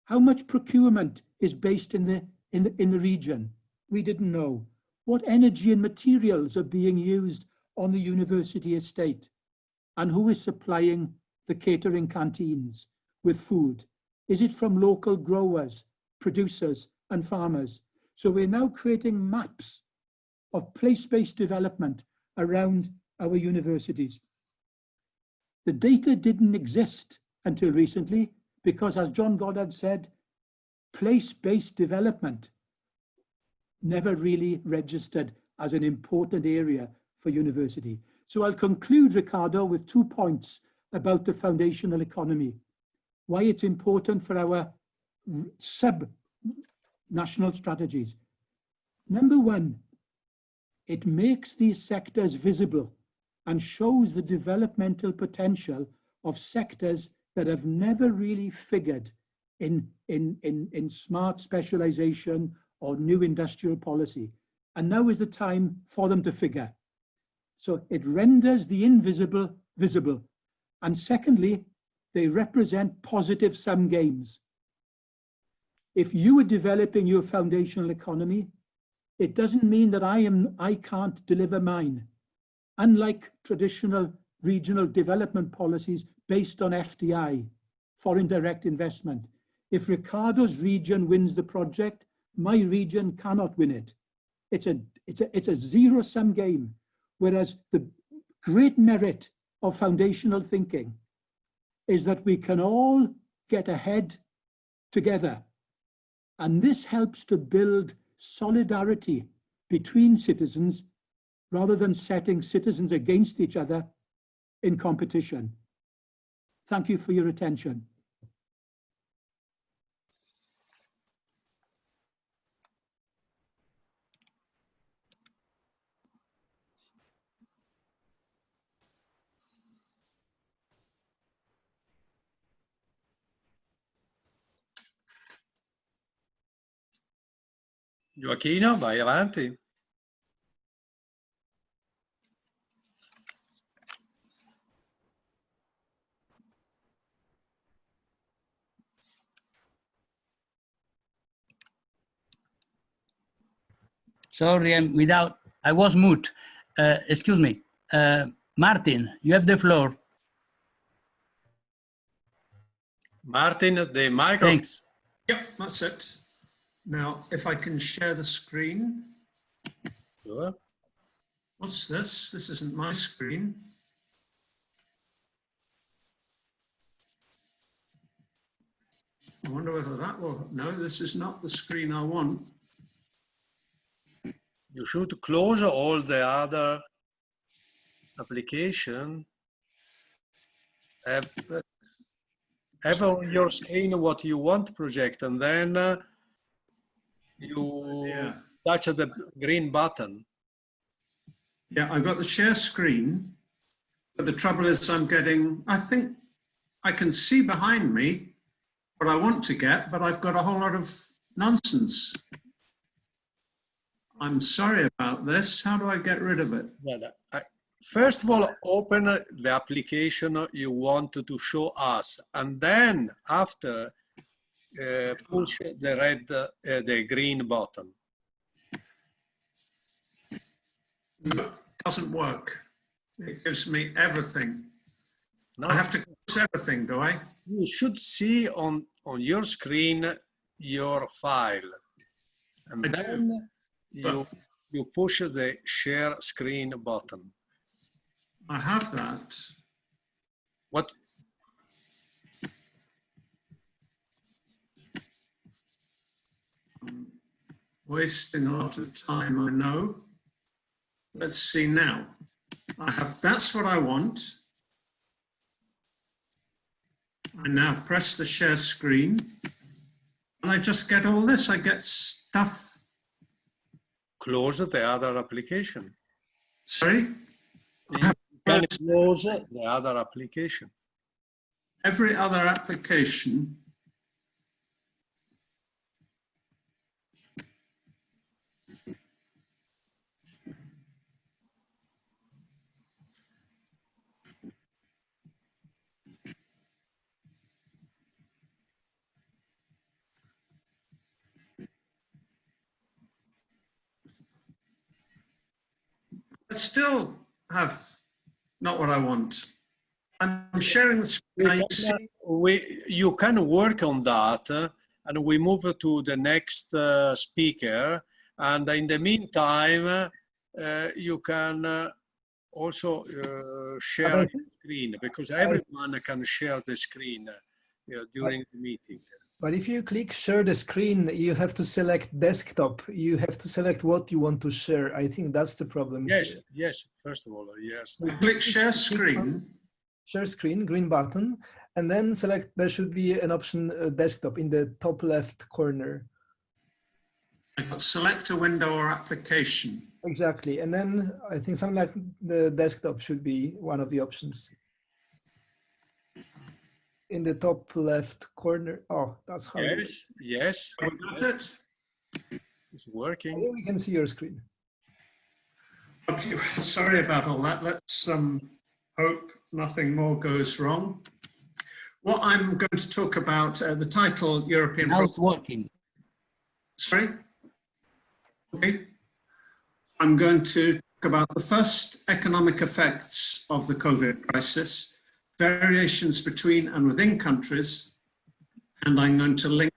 How much procurement is based in the region? We didn't know. What energy and materials are being used on the university estate? And who is supplying the catering canteens with food? Is it from local growers, producers, and farmers? So we're now creating maps of place-based development around our universities. The data didn't exist until recently because, as John Goddard said, place-based development never really registered as an important area for university. So I'll conclude, Ricardo, with 2 points about the foundational economy, why it's important for our sub-national strategies. Number one, it makes these sectors visible and shows the developmental potential of sectors that have never really figured in smart specialization or new industrial policy. And now is the time for them to figure. So it renders the invisible visible. And secondly, they represent positive sum games. If you are developing your foundational economy, it doesn't mean that I can't deliver mine. Unlike traditional regional development policies based on FDI, foreign direct investment, if Ricardo's region wins the project, my region cannot win it. It's a zero-sum game. Whereas the great merit of foundational thinking is that we can all get ahead together. And this helps to build solidarity between citizens rather than setting citizens against each other in competition. Thank you for your attention. Gioachino, vai avanti. Sorry, I was mute. Excuse me. Martin, you have the floor. Martin, the microphone. Thanks. Yep, that's it. Now, if I can share the screen. Sure. What's this? This isn't my screen. I wonder whether that will, no, this is not the screen I want. You should close all the other application. Have on your screen what you want to project, and then you touch the green button. Yeah, I've got the share screen, but the trouble is I think I can see behind me what I want to get, but I've got a whole lot of nonsense. I'm sorry about this. How do I get rid of it? First of all, open the application you want to show us, and then after push the green button. No, it doesn't work. It gives me everything. No. I have to close everything, do I? You should see on your screen your file, and then you push the share screen button. I have that. What? Wasting a lot of time, I know. Let's see now. That's what I want. I now press the share screen and I just get all this. I get stuff. Close the other application. Sorry? You can close the other application. Every other application. I still have not what I want. I'm sharing the screen. You can work on that, and we move to the next speaker. And in the meantime, you can also share the screen, because everyone can share the screen during the meeting. But if you click share the screen, you have to select desktop. You have to select what you want to share. I think that's the problem. Yes, yes, first of all, yes. We click share screen. Share screen, green button, and then select, there should be an option desktop in the top left corner. Select a window or application. Exactly. And then I think something like the desktop should be one of the options. In the top left corner. Oh, that's how. Yes, yes. We got it. It's working. I think we can see your screen. Okay, sorry about all that. Let's hope nothing more goes wrong. What I'm going to talk about, the title European... Now it's working. Sorry? Okay. I'm going to talk about the first economic effects of the COVID crisis, variations between and within countries, and I'm going to link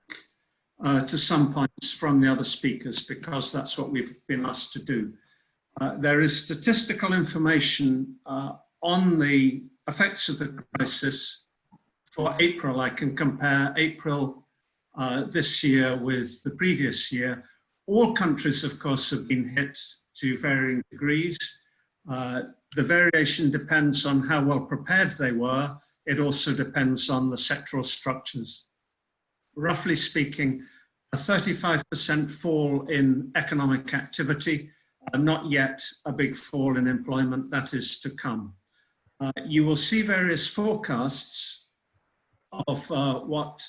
to some points from the other speakers, because that's what we've been asked to do. There is statistical information on the effects of the crisis for April. I can compare April this year with the previous year. All countries, of course, have been hit to varying degrees. The variation depends on how well prepared they were. It also depends on the sectoral structures. Roughly speaking, a 35% fall in economic activity, not yet a big fall in employment, that is to come. You will see various forecasts of what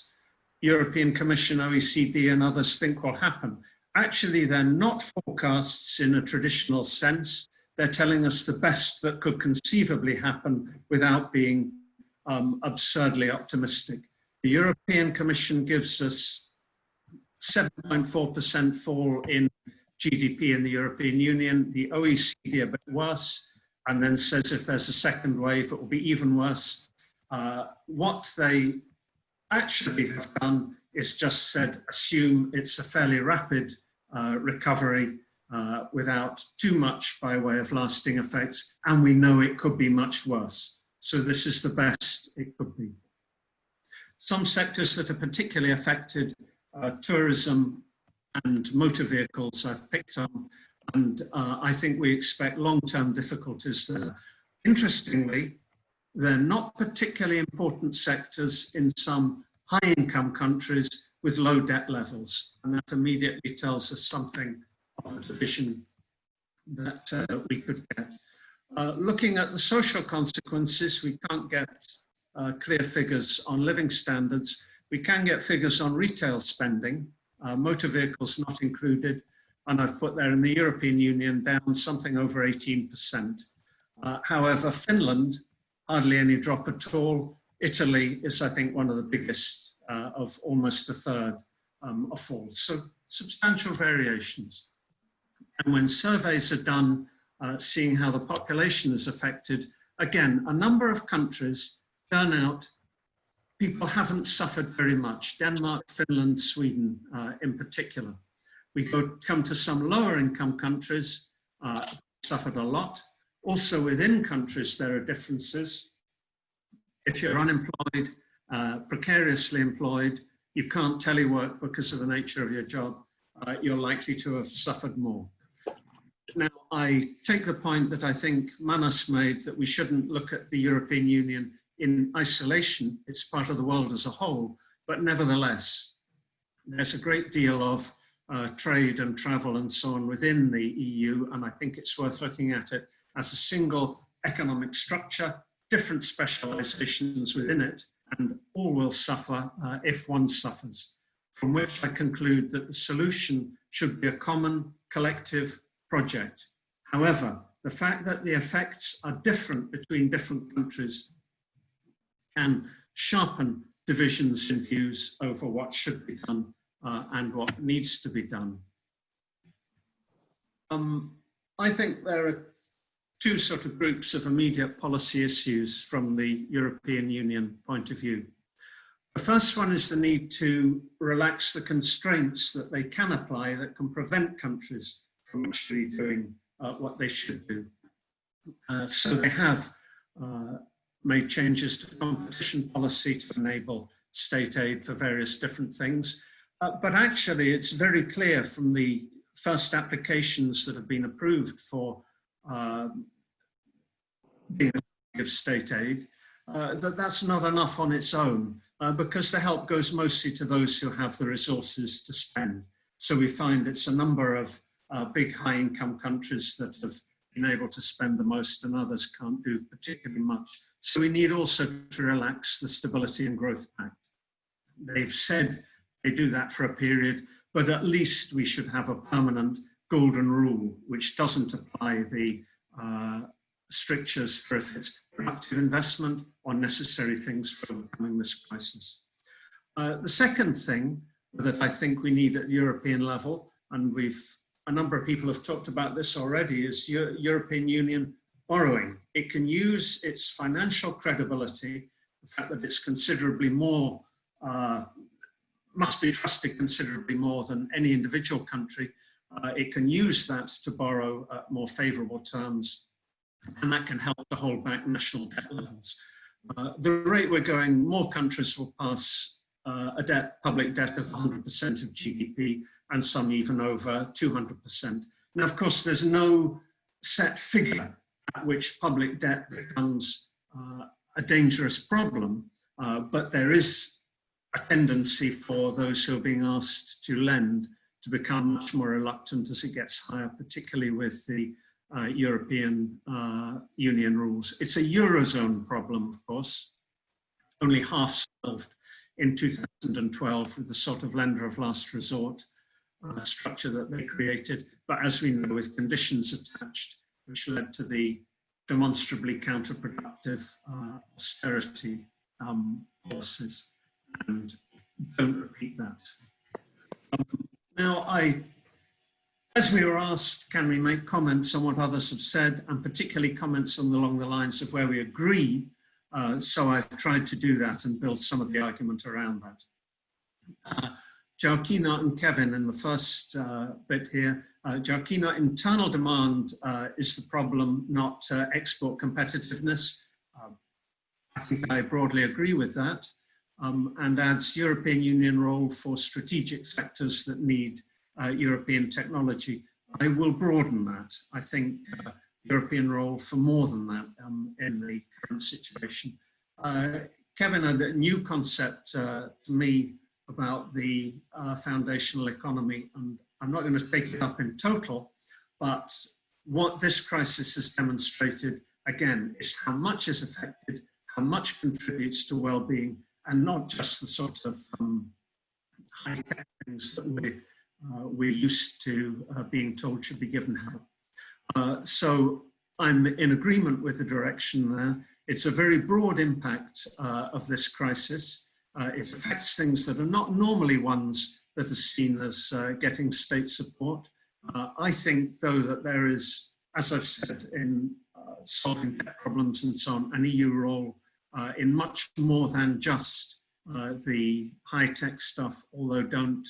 European Commission, OECD and others think will happen. Actually, they're not forecasts in a traditional sense. They're telling us the best that could conceivably happen without being absurdly optimistic. The European Commission gives us 7.4% fall in GDP in the European Union, the OECD a bit worse, and then says if there's a second wave, it will be even worse. What they actually have done is just said, assume it's a fairly rapid recovery without too much by way of lasting effects, and we know it could be much worse. So this is the best it could be. Some sectors that are particularly affected, tourism and motor vehicles I've picked on, and I think we expect long-term difficulties there. Interestingly, they're not particularly important sectors in some high-income countries with low debt levels, and that immediately tells us something of a division that we could get. Looking at the social consequences, we can't get clear figures on living standards. We can get figures on retail spending, motor vehicles not included, and I've put there in the European Union down something over 18%. However, Finland, hardly any drop at all. Italy is, I think, one of the biggest of almost a third of falls. So substantial variations. And when surveys are done, seeing how the population is affected, again, a number of countries turn out people haven't suffered very much. Denmark, Finland, Sweden in particular. We come to some lower income countries, suffered a lot. Also within countries, there are differences. If you're unemployed, precariously employed, you can't telework because of the nature of your job. you're likely to have suffered more. Now, I take the point that I think Manas made, that we shouldn't look at the European Union in isolation. It's part of the world as a whole, but nevertheless, there's a great deal of trade and travel and so on within the EU, and I think it's worth looking at it as a single economic structure, different specializations within it, and all will suffer if one suffers. From which I conclude that the solution should be a common collective project. However, the fact that the effects are different between different countries can sharpen divisions in views over what should be done and what needs to be done. I think there are two sort of groups of immediate policy issues from the European Union point of view. The first one is the need to relax the constraints that they can apply that can prevent countries from actually doing what they should do. So they have made changes to competition policy to enable state aid for various different things. But actually, it's very clear from the first applications that have been approved for being of state aid, that that's not enough on its own, because the help goes mostly to those who have the resources to spend. So we find it's a number of big high-income countries that have been able to spend the most and others can't do particularly much. So we need also to relax the Stability and Growth Pact. They've said they do that for a period, but at least we should have a permanent golden rule which doesn't apply the strictures for if it's productive investment or necessary things for overcoming this crisis. The second thing that I think we need at European level, and a number of people have talked about this already, is European Union borrowing. It can use its financial credibility, the fact that it's considerably more, must be trusted considerably more than any individual country. It can use that to borrow at more favorable terms, and that can help to hold back national debt levels. The rate we're going, more countries will pass a public debt of 100% of GDP, and some even over 200%. Now, of course, there's no set figure at which public debt becomes a dangerous problem, but there is a tendency for those who are being asked to lend to become much more reluctant as it gets higher, particularly with the European Union rules. It's a Eurozone problem, of course, only half solved in 2012 with the sort of lender of last resort structure that they created, but as we know, with conditions attached, which led to the demonstrably counterproductive austerity policies, and don't repeat that. Now, as we were asked, can we make comments on what others have said, and particularly comments along the lines of where we agree, so I've tried to do that and build some of the argument around that. Joaquina and Kevin in the first bit here. Joaquina, internal demand is the problem, not export competitiveness. I think I broadly agree with that, and adds European Union role for strategic sectors that need European technology. I will broaden that. I think European role for more than that in the current situation. Kevin had a new concept to me about the foundational economy, and I'm not going to take it up in total, but what this crisis has demonstrated, again, is how much is affected, how much contributes to well-being, and not just the sort of high-tech things that we're used to being told should be given help. So I'm in agreement with the direction there. It's a very broad impact of this crisis. It affects things that are not normally ones that are seen as getting state support. I think, though, that there is, as I've said, in solving debt problems and so on, an EU role in much more than just the high-tech stuff, although don't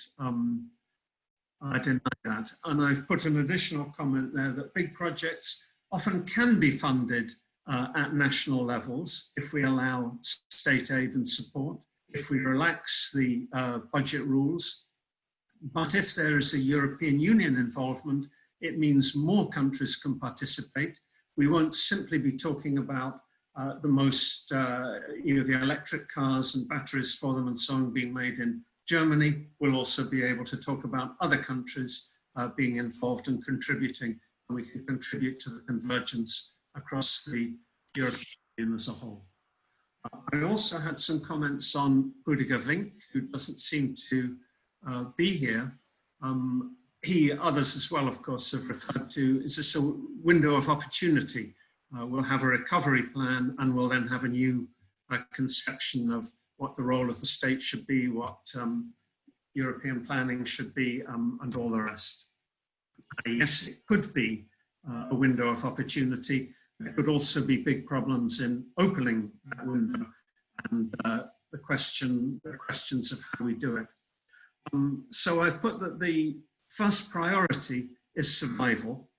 deny that. And I've put an additional comment there that big projects often can be funded at national levels if we allow state aid and support. If we relax the budget rules, But if there is a European Union involvement, it means more countries can participate. We won't simply be talking about the most, the electric cars and batteries for them and so on being made in Germany. We'll also be able to talk about other countries being involved and contributing, and we can contribute to the convergence across the European Union as a whole. I also had some comments on Rüdiger Wink, who doesn't seem to be here. Others as well, of course, have referred to, is this a window of opportunity? We'll have a recovery plan and we'll then have a new conception of what the role of the state should be, what European planning should be, and all the rest. Yes, it could be a window of opportunity. There could also be big problems in opening that window and the questions of how we do it. So I've put that the first priority is survival.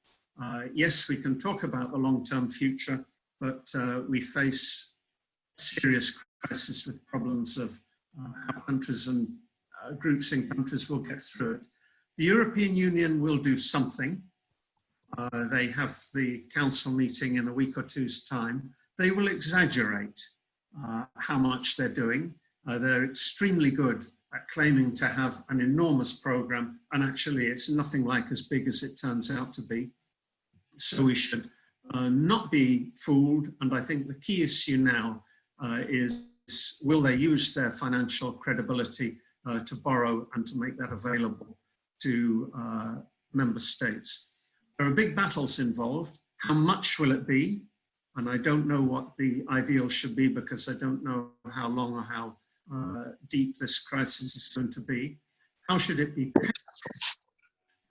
Yes, we can talk about the long-term future, but we face a serious crisis with problems of how countries and groups in countries will get through it. The European Union will do something. They have the council meeting in a week or two's time. They will exaggerate how much they're doing. They're extremely good at claiming to have an enormous program, and actually it's nothing like as big as it turns out to be. So we should not be fooled, and I think the key issue now is will they use their financial credibility to borrow and to make that available to member states. There are big battles involved. How much will it be? And I don't know what the ideal should be because I don't know how long or how deep this crisis is going to be. How should it be paid?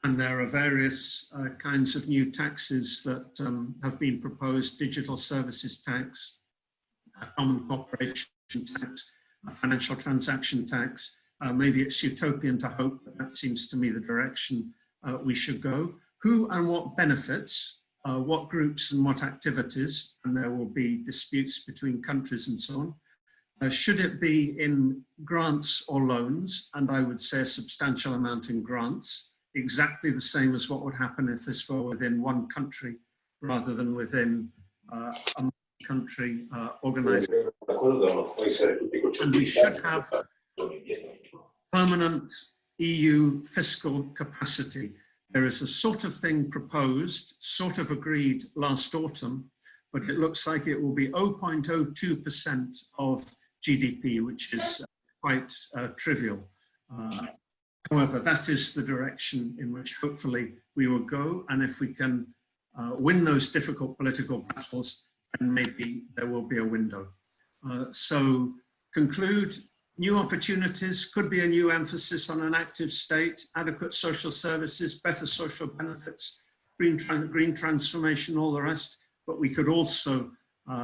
And there are various kinds of new taxes that have been proposed: digital services tax, a common corporation tax, a financial transaction tax. Maybe it's utopian to hope, but that seems to me the direction we should go. Who and what benefits, what groups and what activities, and there will be disputes between countries and so on. Should it be in grants or loans? And I would say a substantial amount in grants, exactly the same as what would happen if this were within one country rather than within a country organization. And we should have permanent EU fiscal capacity. There is a sort of thing proposed, sort of agreed last autumn, but it looks like it will be 0.02% of GDP, which is quite trivial. However, that is the direction in which hopefully we will go. And if we can win those difficult political battles, then maybe there will be a window. So conclude, new opportunities, could be a new emphasis on an active state, adequate social services, better social benefits, green transformation, all the rest. But we could also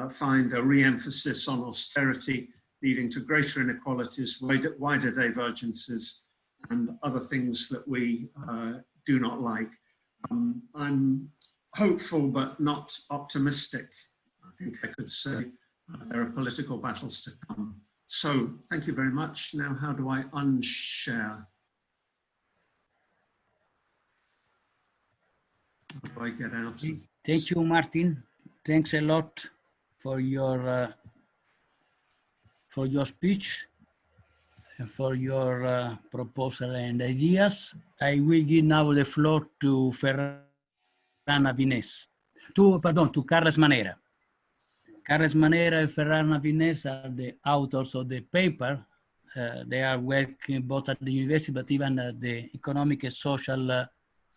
find a re-emphasis on austerity, leading to greater inequalities, wider divergences, and other things that we do not like. I'm hopeful but not optimistic. I think I could say there are political battles to come. So thank you very much. Now, how do I unshare? How do I get out? Thank you, Martin. Thanks a lot for your speech and for your proposal and ideas. I will give now the floor to Ferran Vinés, to Carles Manera. Carles Manera and Ferran Vinés are the authors of the paper. They are working both at the university, but even at the Economic and Social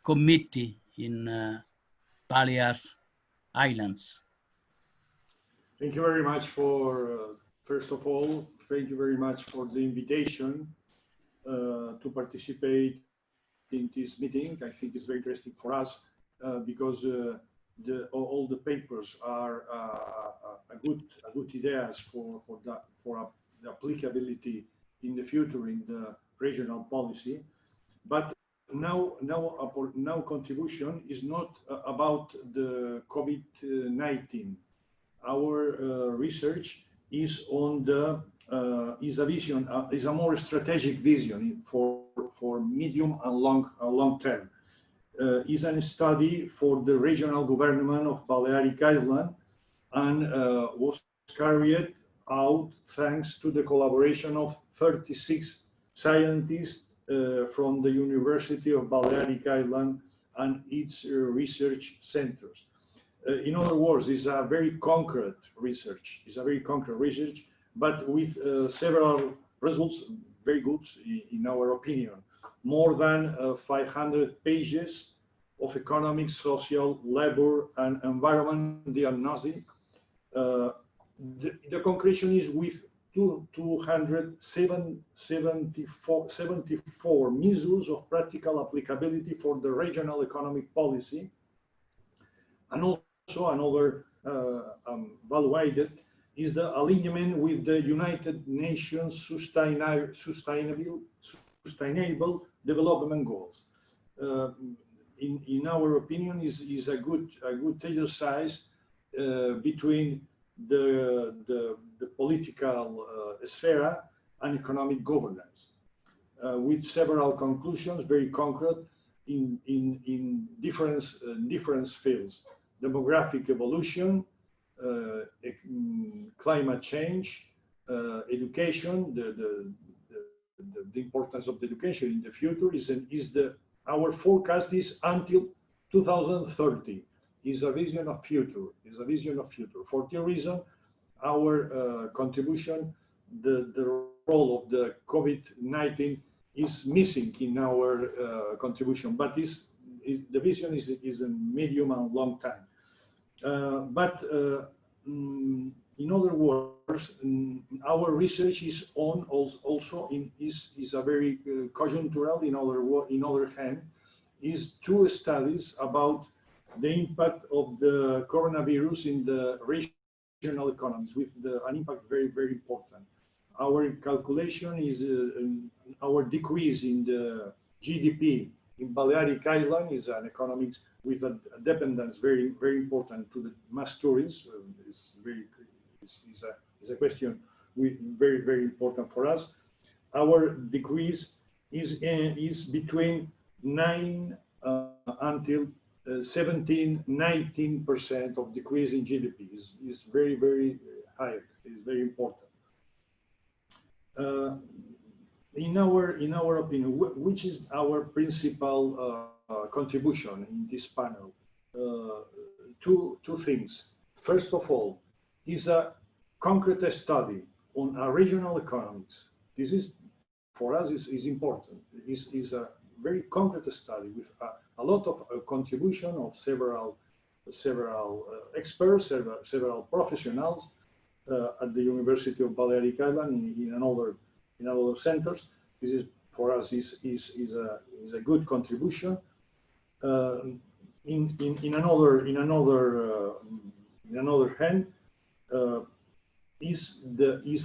Committee in Balearic Islands. Thank you very much for, first of all, thank you very much for the invitation to participate in this meeting. I think it's very interesting for us because all the papers are a good ideas for the applicability in the future in the regional policy. But now contribution is not about the COVID-19. Our research is on the is a more strategic vision for medium and long term. Is a study for the regional government of Balearic Island and was carried out thanks to the collaboration of 36 scientists from the University of Balearic Island and its research centers. In other words, it's a very concrete research. It's a very concrete research, but with several results very good in our opinion. More than 500 pages of economic, social, labor, and environment diagnostic. The conclusion is with 274 measures of practical applicability for the regional economic policy, and also another evaluated is the alignment with the United Nations Sustainable Development Goals. In our opinion, is a good exercise between the political sphere and economic governance, with several conclusions, very concrete in different fields: demographic evolution, climate change, education. The importance of the education in the future our forecast is until 2030. Is a vision of future. Is a vision of future. For this reason, our contribution, the role of the COVID-19 is missing in our contribution. But the vision is a medium and long time. In other words, our research is a very conjunctural. In other hand, is two studies about the impact of the coronavirus in the regional economies, with an impact very important. Our calculation is our decrease in the GDP in Balearic Island is an economics with a dependence very important to the mass tourism. Is a question very important for us. Our decrease is between 9 until 17-19% of decrease in GDP. Is very high. Is very important. In our opinion, which is our principal contribution in this panel? Two things. First of all, is a concrete study on our regional economics. This is, for us, is important. Is a very concrete study with a lot of contribution of several experts, several professionals at the University of Balearic Island in another centers. This is, for us, is a good contribution. In another hand, is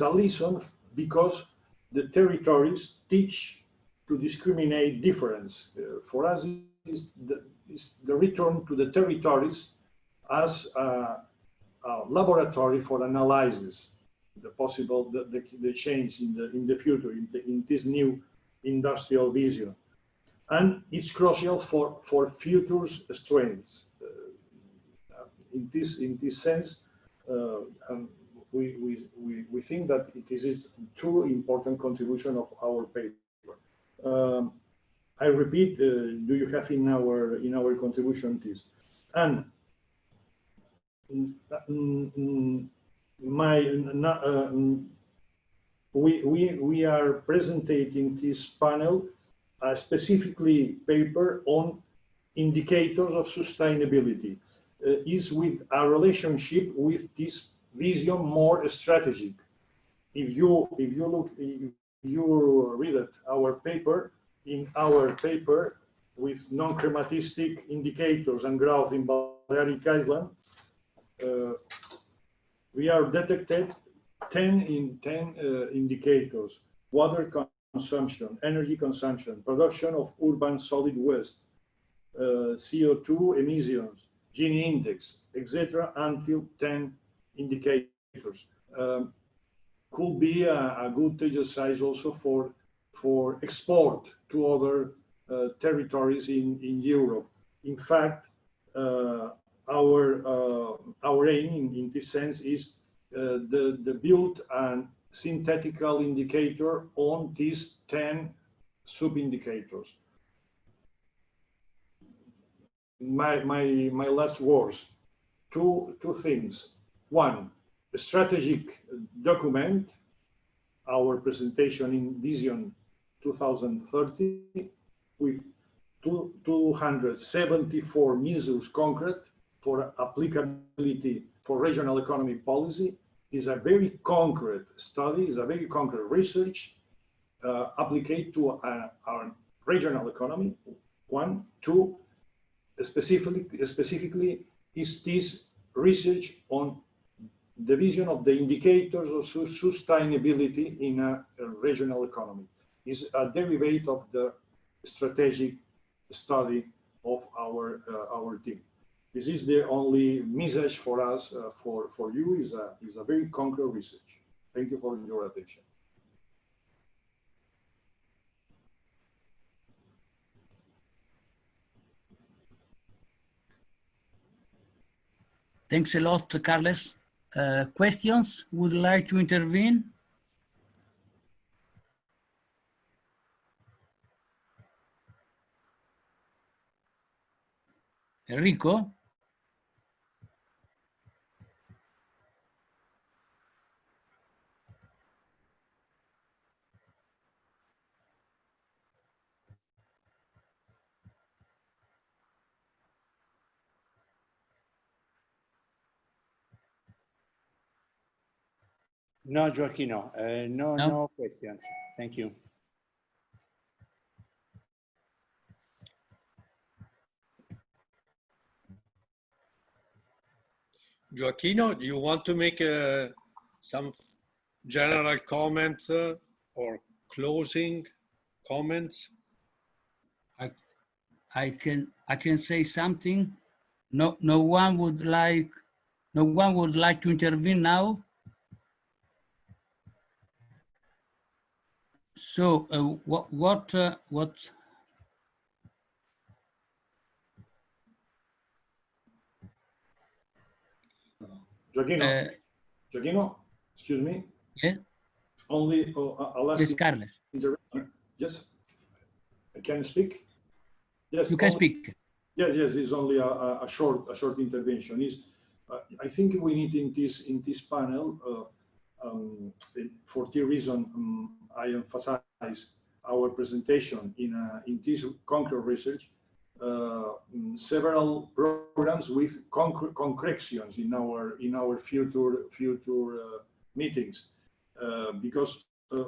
a lesson because the territories teach to discriminate difference. For us, is the return to the territories as a laboratory for analysis, the change in the future in this new industrial vision, and it's crucial for future strengths. In this sense, we think that it is a true important contribution of our paper. I repeat, do you have in our contribution this? And we are presenting this panel specifically paper on indicators of sustainability. Is with a relationship with this vision more strategic. If you read it, our paper, with non-chromatistic indicators and growth in Balearic Island, we are detected 10 indicators: water consumption, energy consumption, production of urban solid waste, CO2 emissions, Gini index, etc., until 10 indicators. Could be a good exercise also for export to other territories in Europe. In fact, our aim in this sense is the build and synthetical indicator on these 10 sub-indicators. My last words, two things. One, a strategic document, our presentation in Vision 2030, with 274 measures concrete for applicability for regional economy policy, is a very concrete study, is a very concrete research applied to our regional economy. One, two, specifically is this research on the vision of the indicators of sustainability in a regional economy. Is a derivative of the strategic study of our team. This is the only message for us, for you, is a very concrete research. Thank you for your attention. Thanks a lot, Carles. Questions? Would like to intervene? Enrico? No, Joaquino, no questions. Thank you. Joaquino, you want to make some general comments or closing comments? I can say something. No one would like to intervene now. So what Joaquino, excuse me. Yeah. Only I'll ask Yes, Carles. Yes, I can speak. Yes, You can speak. Yes, it's only a short intervention. I think we need in this panel, for the reason I emphasize our presentation in this concrete research, several programs with concretions in our future meetings, because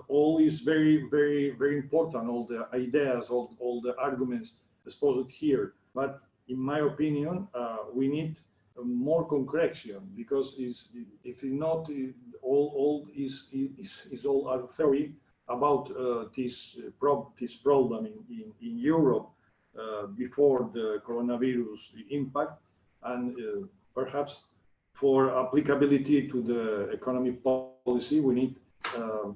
all is very important, all the ideas, all the arguments exposed here. But in my opinion, we need more concretion, because if not, all is all a theory about this problem in Europe before the coronavirus impact, and perhaps for applicability to the economic policy, we need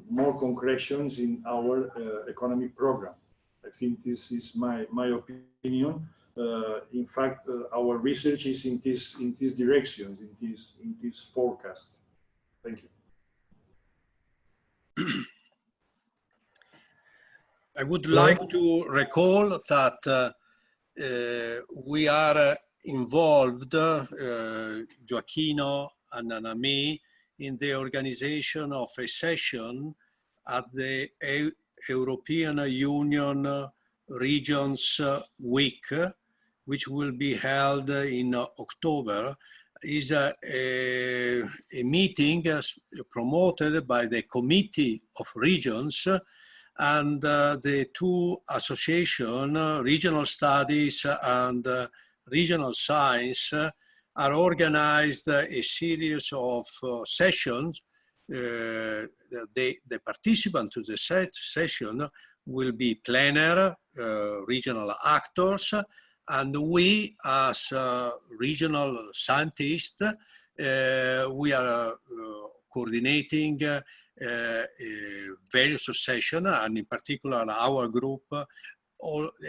more concretions in our economic program. I think this is my opinion. In fact, our research is in these directions, in this forecast. Thank you. I would like to recall that we are involved, Joaquino and me, in the organization of a session at the European Union Regions Week, which will be held in October. Is a meeting promoted by the Committee of Regions and the two associations, Regional Studies and Regional Science, are organized a series of sessions. The participants to the session will be planner, regional actors, and we as regional scientists, we are coordinating various sessions, and in particular our group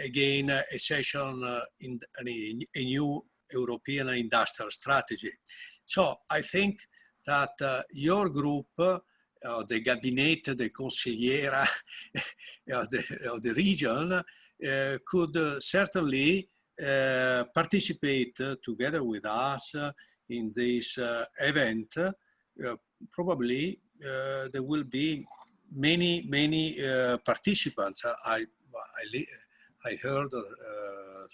again a session in a new European industrial strategy. So I think that your group, the Gabinete de Consigliera of the region, could certainly participate together with us in this event. Probably there will be many participants. I heard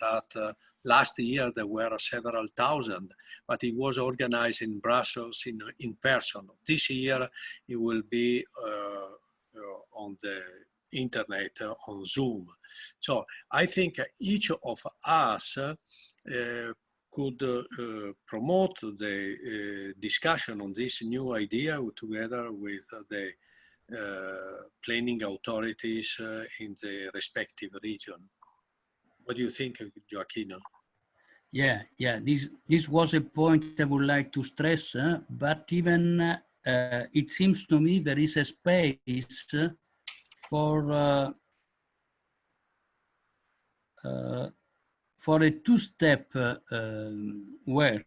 that last year there were several thousand, but it was organized in Brussels in person. This year it will be on the internet, on Zoom. So I think each of us could promote the discussion on this new idea together with the planning authorities in the respective region. What do you think, Gioacchino? Yeah. This was a point I would like to stress, but even it seems to me there is a space for a two-step work.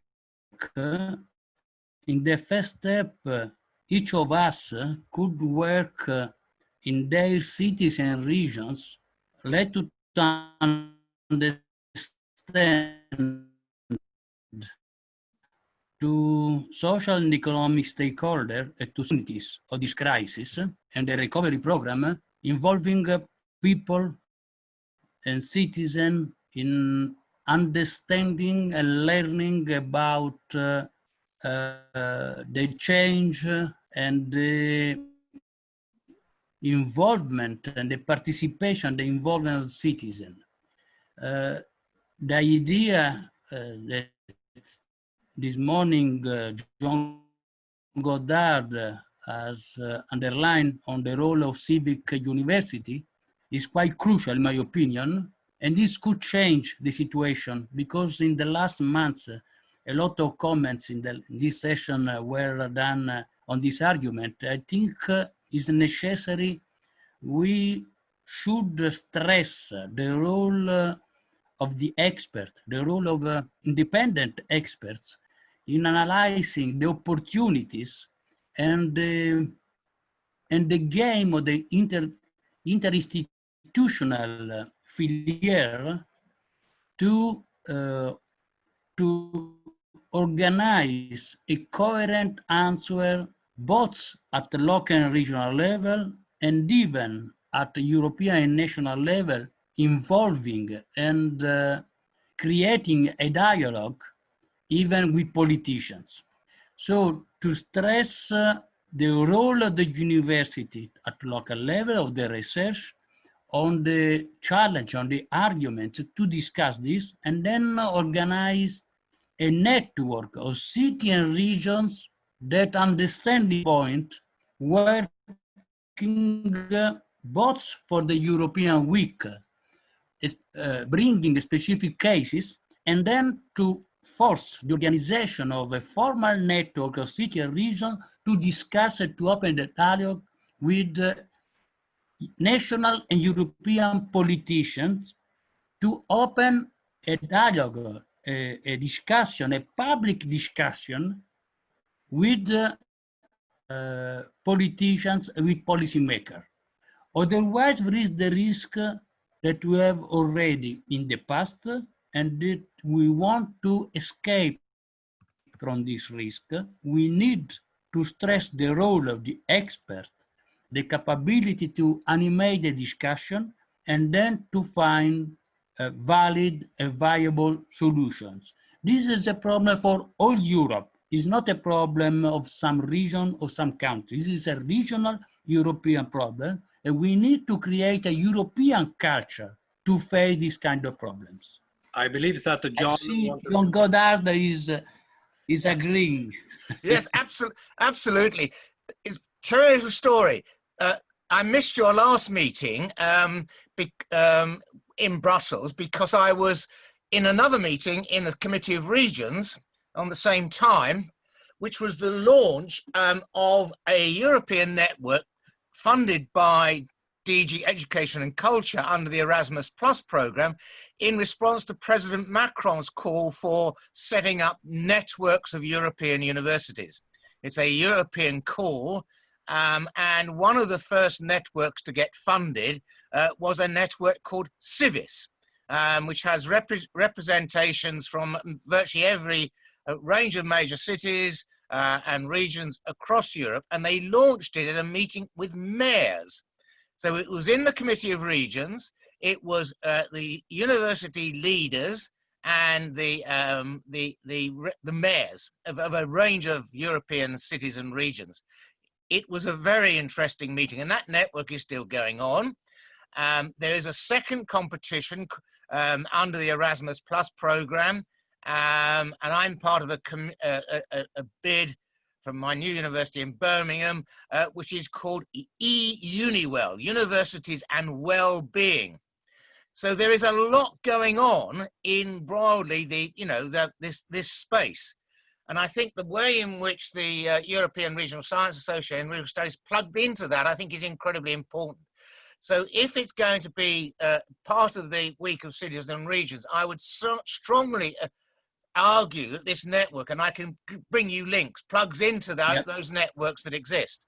In the first step, each of us could work in their cities and regions, let to understand to social and economic stakeholders to communities of this crisis and the recovery program involving people and citizens in understanding and learning about the change and the involvement and the participation, the involvement of citizens. The idea that this morning John Goddard has underlined on the role of civic university is quite crucial, in my opinion, and this could change the situation, because in the last months, a lot of comments in this session were done on this argument. I think it's necessary we should stress the role of the expert, the role of independent experts in analyzing the opportunities and the game of the interinstitutional filière to organize a coherent answer both at the local and regional level and even at the European and national level, involving and creating a dialogue even with politicians. So to stress the role of the university at local level of the research on the challenge, on the arguments to discuss this, and then organize a network of cities and regions that understand the point, working both for the European week, bringing specific cases, and then to force the organization of a formal network of cities and regions to discuss and to open the dialogue with national and European politicians to open a dialogue, a discussion, a public discussion with politicians, with policymakers. Otherwise, there is the risk that we have already in the past, and that we want to escape from this risk. We need to stress the role of the expert, the capability to animate the discussion, and then to find valid and viable solutions. This is a problem for all Europe. It's not a problem of some region or some country. This is a regional European problem, and we need to create a European culture to face these kind of problems. I believe that John Goddard is agreeing. Yes, absolutely. It's a terrible story. I missed your last meeting in Brussels because I was in another meeting in the Committee of Regions on the same time, which was the launch of a European network funded by DG Education and Culture under the Erasmus Plus program in response to President Macron's call for setting up networks of European universities. It's a European call, and one of the first networks to get funded was a network called Civis, which has representations from virtually every range of major cities and regions across Europe, and they launched it at a meeting with mayors. So it was in the Committee of Regions, it was the university leaders and the mayors of a range of European cities and regions. It was a very interesting meeting, and that network is still going on. There is a second competition under the Erasmus Plus program, and I'm part of a bid from my new university in Birmingham, which is called eUniWell, Universities and Wellbeing. So there is a lot going on in broadly this space. And I think the way in which the European Regional Science Association and Regional Studies plugged into that, I think is incredibly important. So if it's going to be part of the Week of Cities and Regions, I would strongly argue that this network, and I can bring you links, plugs into those networks that exist.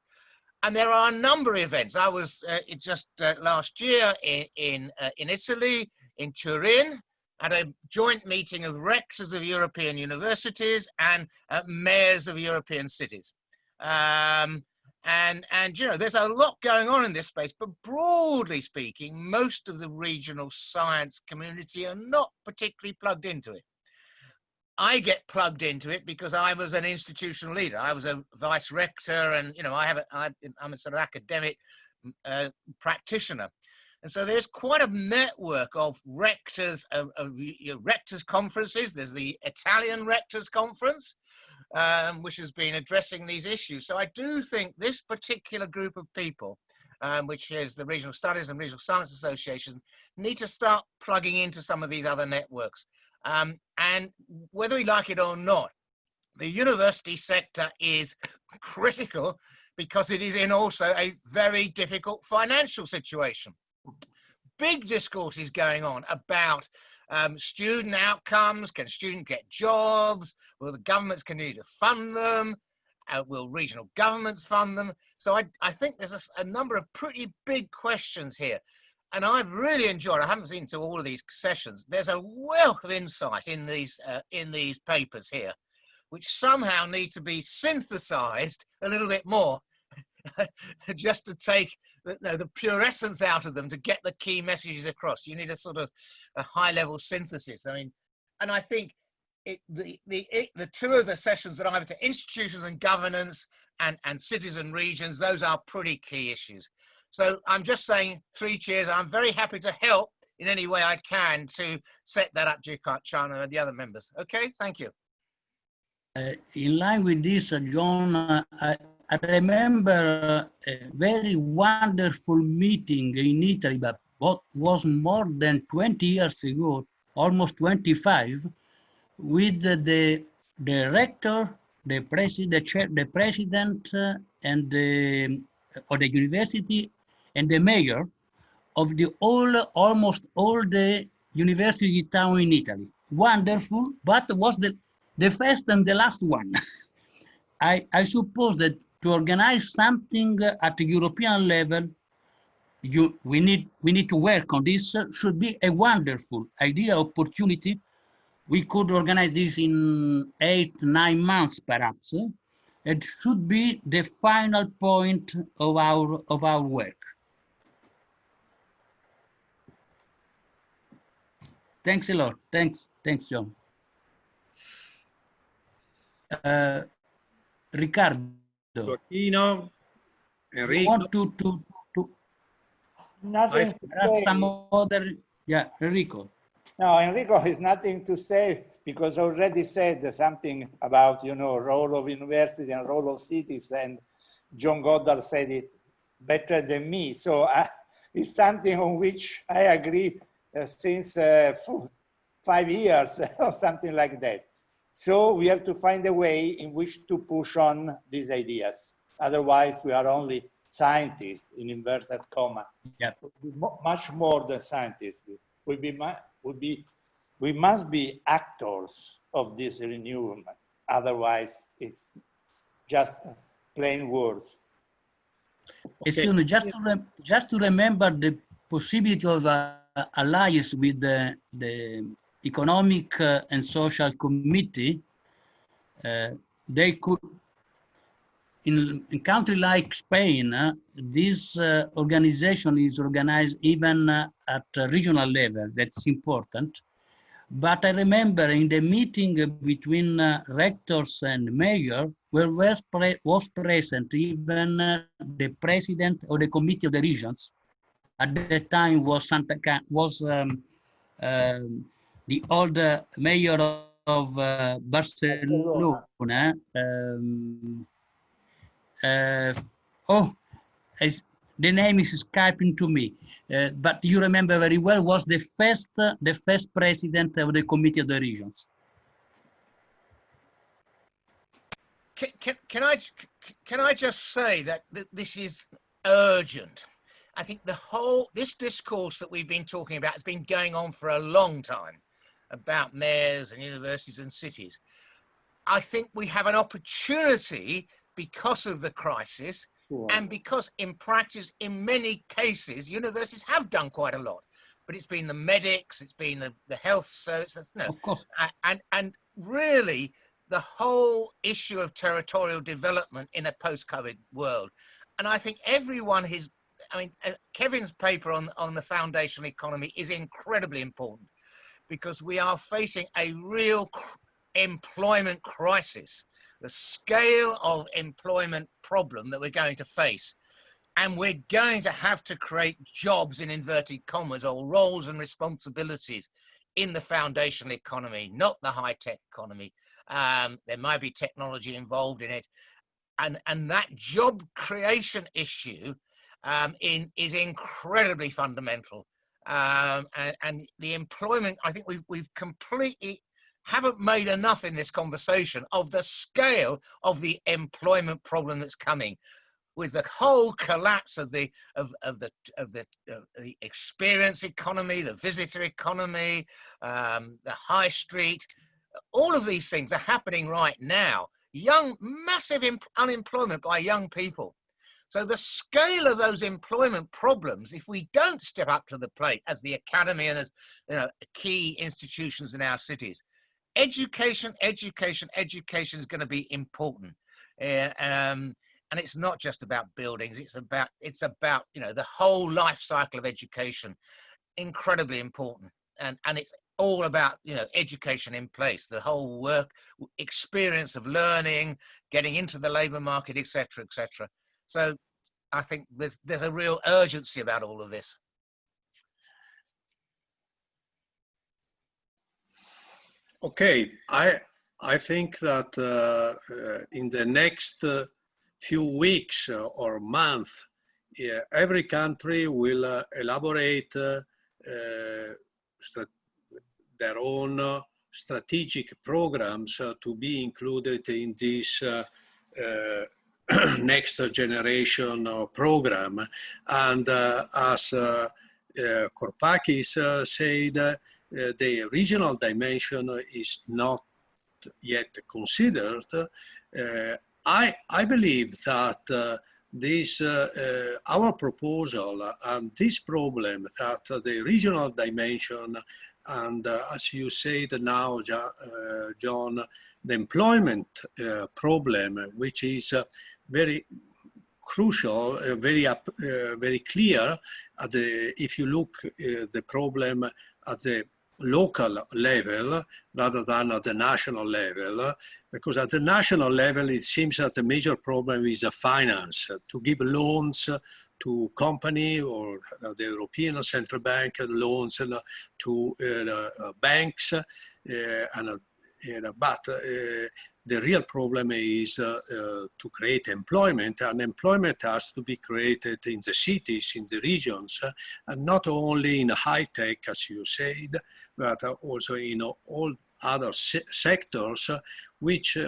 And there are a number of events. I was just last year in Italy, in Turin, at a joint meeting of rectors of European universities and mayors of European cities. And you know, there's a lot going on in this space, but broadly speaking, most of the regional science community are not particularly plugged into it. I get plugged into it because I was an institutional leader. I was a vice rector, and you know, I'm a sort of academic practitioner, and so there's quite a network of rectors rectors conferences. There's the Italian Rectors Conference, which has been addressing these issues. So I do think this particular group of people, which is the Regional Studies and Regional Science Associations, need to start plugging into some of these other networks. And whether we like it or not, the university sector is critical because it is in also a very difficult financial situation. Big discourses going on about student outcomes. Can students get jobs? Will the governments continue to fund them? Will regional governments fund them? So I think there's a number of pretty big questions here. And I've really enjoyed, I haven't been to all of these sessions, there's a wealth of insight in these papers here, which somehow need to be synthesized a little bit more, just to take the pure essence out of them to get the key messages across. You need a sort of a high-level synthesis. I mean, and I think the two of the sessions that I have to institutions and governance and cities and regions, those are pretty key issues. So I'm just saying 3 cheers. I'm very happy to help in any way I can to set that up, China and the other members. Okay, thank you. In line with this, John, I remember a very wonderful meeting in Italy, but what was more than 20 years ago, almost 25, with the rector, the president, and of the university, and the mayor of the almost all the university town in Italy. Wonderful, but was the first and the last one. I suppose that to organize something at the European level, we need to work on this. Should be a wonderful idea, opportunity. We could organize this in 8-9 months, perhaps. It should be the final point of our work. Thanks a lot. Thanks, John. Riccardo, Joaquino, Enrico. You want to Nothing to say. some other, yeah, Enrico. No, Enrico has nothing to say because already said something about, you know, role of university and role of cities, and John Goddard said it better than me. So it's something on which I agree since 5 years or something like that. So we have to find a way in which to push on these ideas. Otherwise, we are only scientists in inverted comma. Yeah. Much more than scientists. We must be actors of this renewal. Otherwise, it's just plain words. Excuse me, just to remember the possibility of alliance with the Economic and Social Committee, they could, in a country like Spain, this organization is organized even at a regional level. That's important. But I remember in the meeting between rectors and mayor, where was present even the president of the committee of the regions. At that time was the old mayor of Barcelona. The name is escaping to me, but you remember very well, was the first president of the Committee of the Regions. Can I just say that this is urgent? I think this discourse that we've been talking about has been going on for a long time about mayors and universities and cities. I think we have an opportunity because of the crisis. Sure. And because in practice, in many cases, universities have done quite a lot, but it's been the medics, it's been the health services, no, of course. And really the whole issue of territorial development in a post-COVID world. And I think everyone Kevin's paper on the foundational economy is incredibly important because we are facing a real employment crisis. The scale of employment problem that we're going to face. And we're going to have to create jobs in inverted commas or roles and responsibilities in the foundational economy, not the high-tech economy. There might be technology involved in it. And that job creation issue is incredibly fundamental. And the employment, I think we've completely haven't made enough in this conversation of the scale of the employment problem that's coming, with the whole collapse of the experience economy, the visitor economy, the high street. All of these things are happening right now. Massive unemployment by young people. So the scale of those employment problems, if we don't step up to the plate as the academy and as key institutions in our cities, education is going to be important. And it's not just about buildings, it's about the whole life cycle of education. Incredibly important. And it's all about education in place, the whole work experience of learning, getting into the labor market, etc., etc. So I think there's a real urgency about all of this. Okay, I think that in the next few weeks or month, every country will elaborate their own strategic programs to be included in this next generation program. And as Korpakis said, the regional dimension is not yet considered. I believe that our proposal and this problem, that the regional dimension and as you said now, John, the employment problem, which is very crucial, very clear. If you look the problem at the local level rather than at the national level, because at the national level it seems that the major problem is finance, to give loans to company or the European Central Bank loans to banks, but the real problem is to create employment, and employment has to be created in the cities, in the regions, and not only in high tech, as you said, but also in all other sectors, which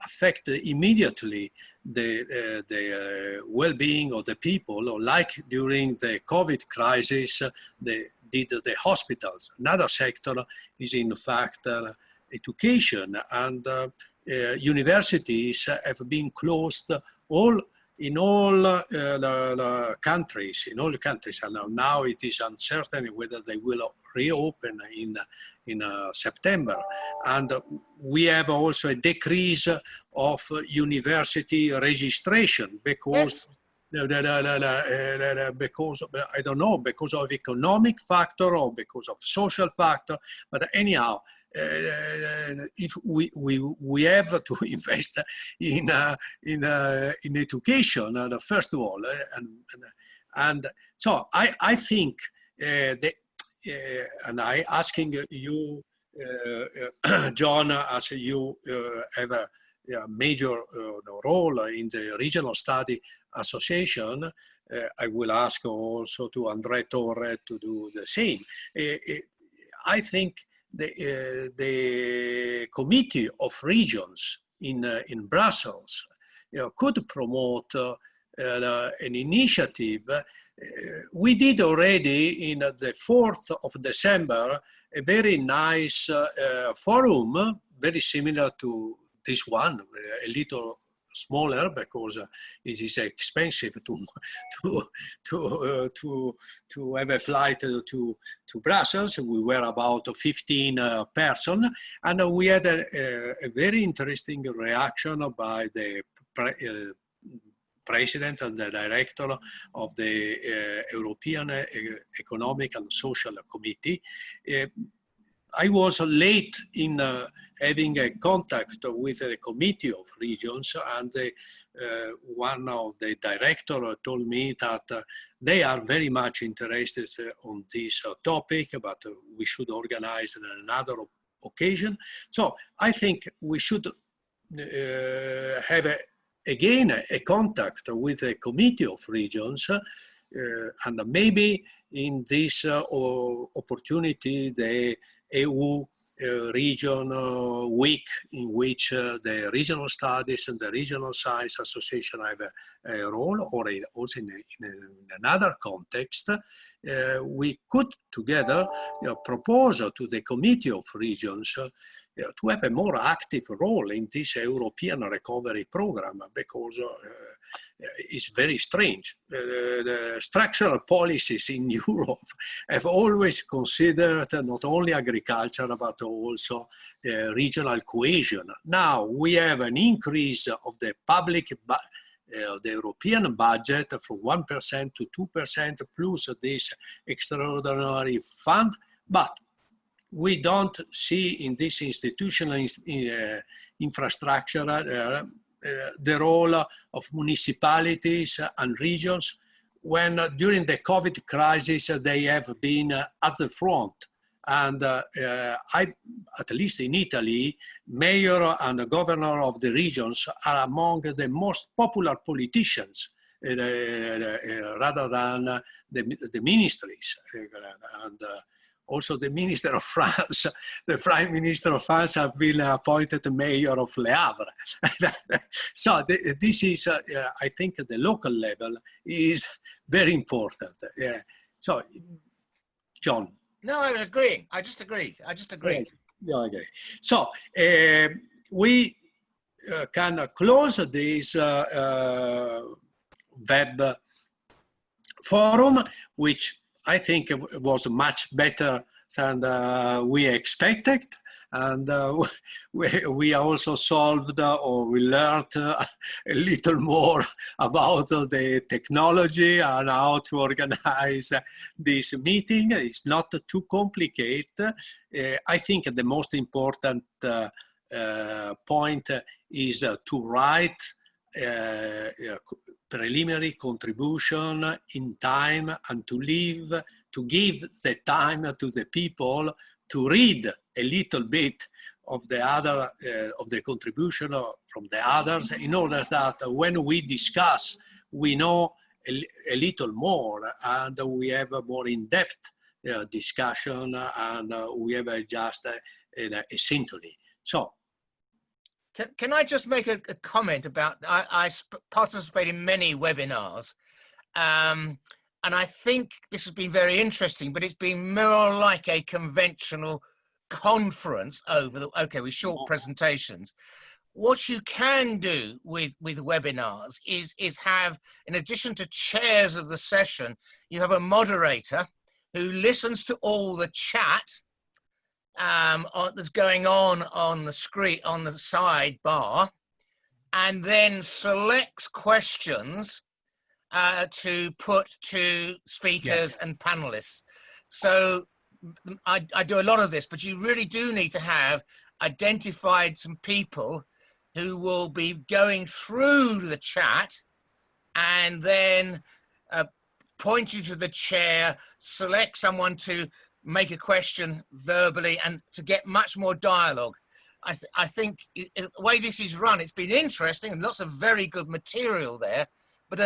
affect immediately the well-being of the people, or like during the COVID crisis, the hospitals. Another sector is in fact education, and universities have been closed in all the countries, and now it is uncertain whether they will reopen in September. And we have also a decrease of university registration because because I don't know, because of economic factor or because of social factor, but anyhow, if we have to invest in education, first of all, and so I think and I asking you, John, as you have a major role in the Regional Study Association, I will ask also to André Torre to do the same. I think the Committee of Regions in Brussels could promote an initiative. We did already in the 4th of December a very nice forum, very similar to this one, a little smaller because it is expensive to have a flight to Brussels. We were about 15 persons, and we had a very interesting reaction by the President and the Director of the European Economic and Social Committee. I was late in having a contact with the Committee of Regions, and one of the directors told me that they are very much interested on this topic, but we should organize another occasion. So I think we should have again a contact with the Committee of Regions, and maybe in this opportunity, the EU Region Week, in which the Regional Studies and the Regional Science Association have a role, or also in another context, we could together propose to the Committee of Regions to have a more active role in this European recovery program, because it's very strange. The structural policies in Europe have always considered not only agriculture, but also regional cohesion. Now we have an increase of the public, the European budget from 1% to 2% plus this extraordinary fund, but we don't see in this institutional infrastructure the role of municipalities and regions, when during the COVID crisis they have been at the front. And at least in Italy, mayor and governor of the regions are among the most popular politicians rather than the ministries. And also the Minister of France, the Prime Minister of France have been appointed mayor of Le Havre. So this is, I think the local level is very important. So, John. No, I was agreeing. I just agreed. Yeah, okay. So we can close this web forum, which I think was much better than we expected. And we also solved, or we learned a little more about the technology and how to organize this meeting. It's not too complicated. I think the most important point is to write preliminary contribution in time, and to give the time to the people to read a little bit of the other of the contribution from the others, in order that when we discuss, we know a little more, and we have a more in-depth discussion, and we have just a syntony. So Can I just make a comment about, I participate in many webinars, and I think this has been very interesting, but it's been more like a conventional conference with short presentations. What you can do with webinars is have, in addition to chairs of the session, you have a moderator who listens to all the chat that's going on the screen, on the sidebar, and then selects questions to put to speakers and panelists. So I do a lot of this, but you really do need to have identified some people who will be going through the chat and then point you to the chair, select someone to make a question verbally, and to get much more dialogue. I think the way this is run, it's been interesting and lots of very good material there, but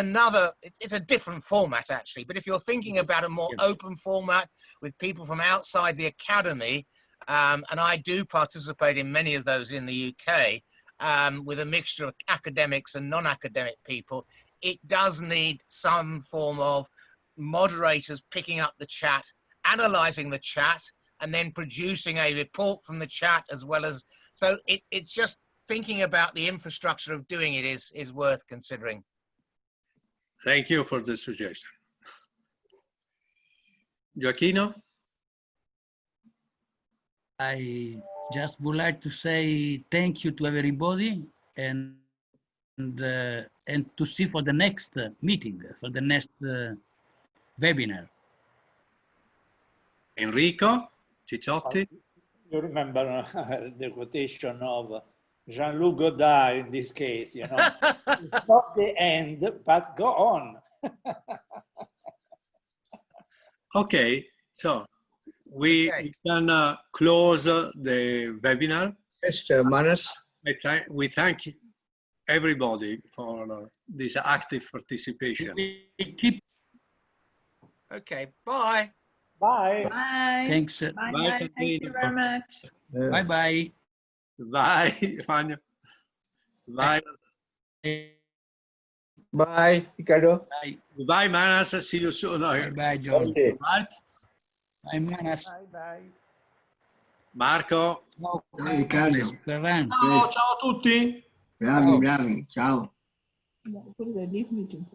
it's a different format actually. But if you're thinking about a more open format with people from outside the academy, and I do participate in many of those in the UK, with a mixture of academics and non-academic people, it does need some form of moderators picking up the chat, analyzing the chat, and then producing a report from the chat as well as, so it's just thinking about the infrastructure of doing it is worth considering. Thank you for the suggestion. Gioacchino? I just would like to say thank you to everybody, and to see for the next meeting, for the next webinar. Enrico Cicciotti? You remember the quotation of Jean-Luc Godard in this case, you know, it's not the end, but go on. Okay, so we can close the webinar. Yes, Manas. We thank everybody for this active participation. Okay, bye. Bye. Bye. Thanks. Bye. Bye, Thank you very much. Bye bye. Bye, Vanya. Bye. Bye, Ricardo. Bye. Bye, Manas. See you soon. Bye bye, John. Okay. Right? Bye, Manas. Bye bye. Marco? Ciao, Riccardo. Ferran. Ciao, ciao a tutti. Bravi, bravi. Ciao. The meeting.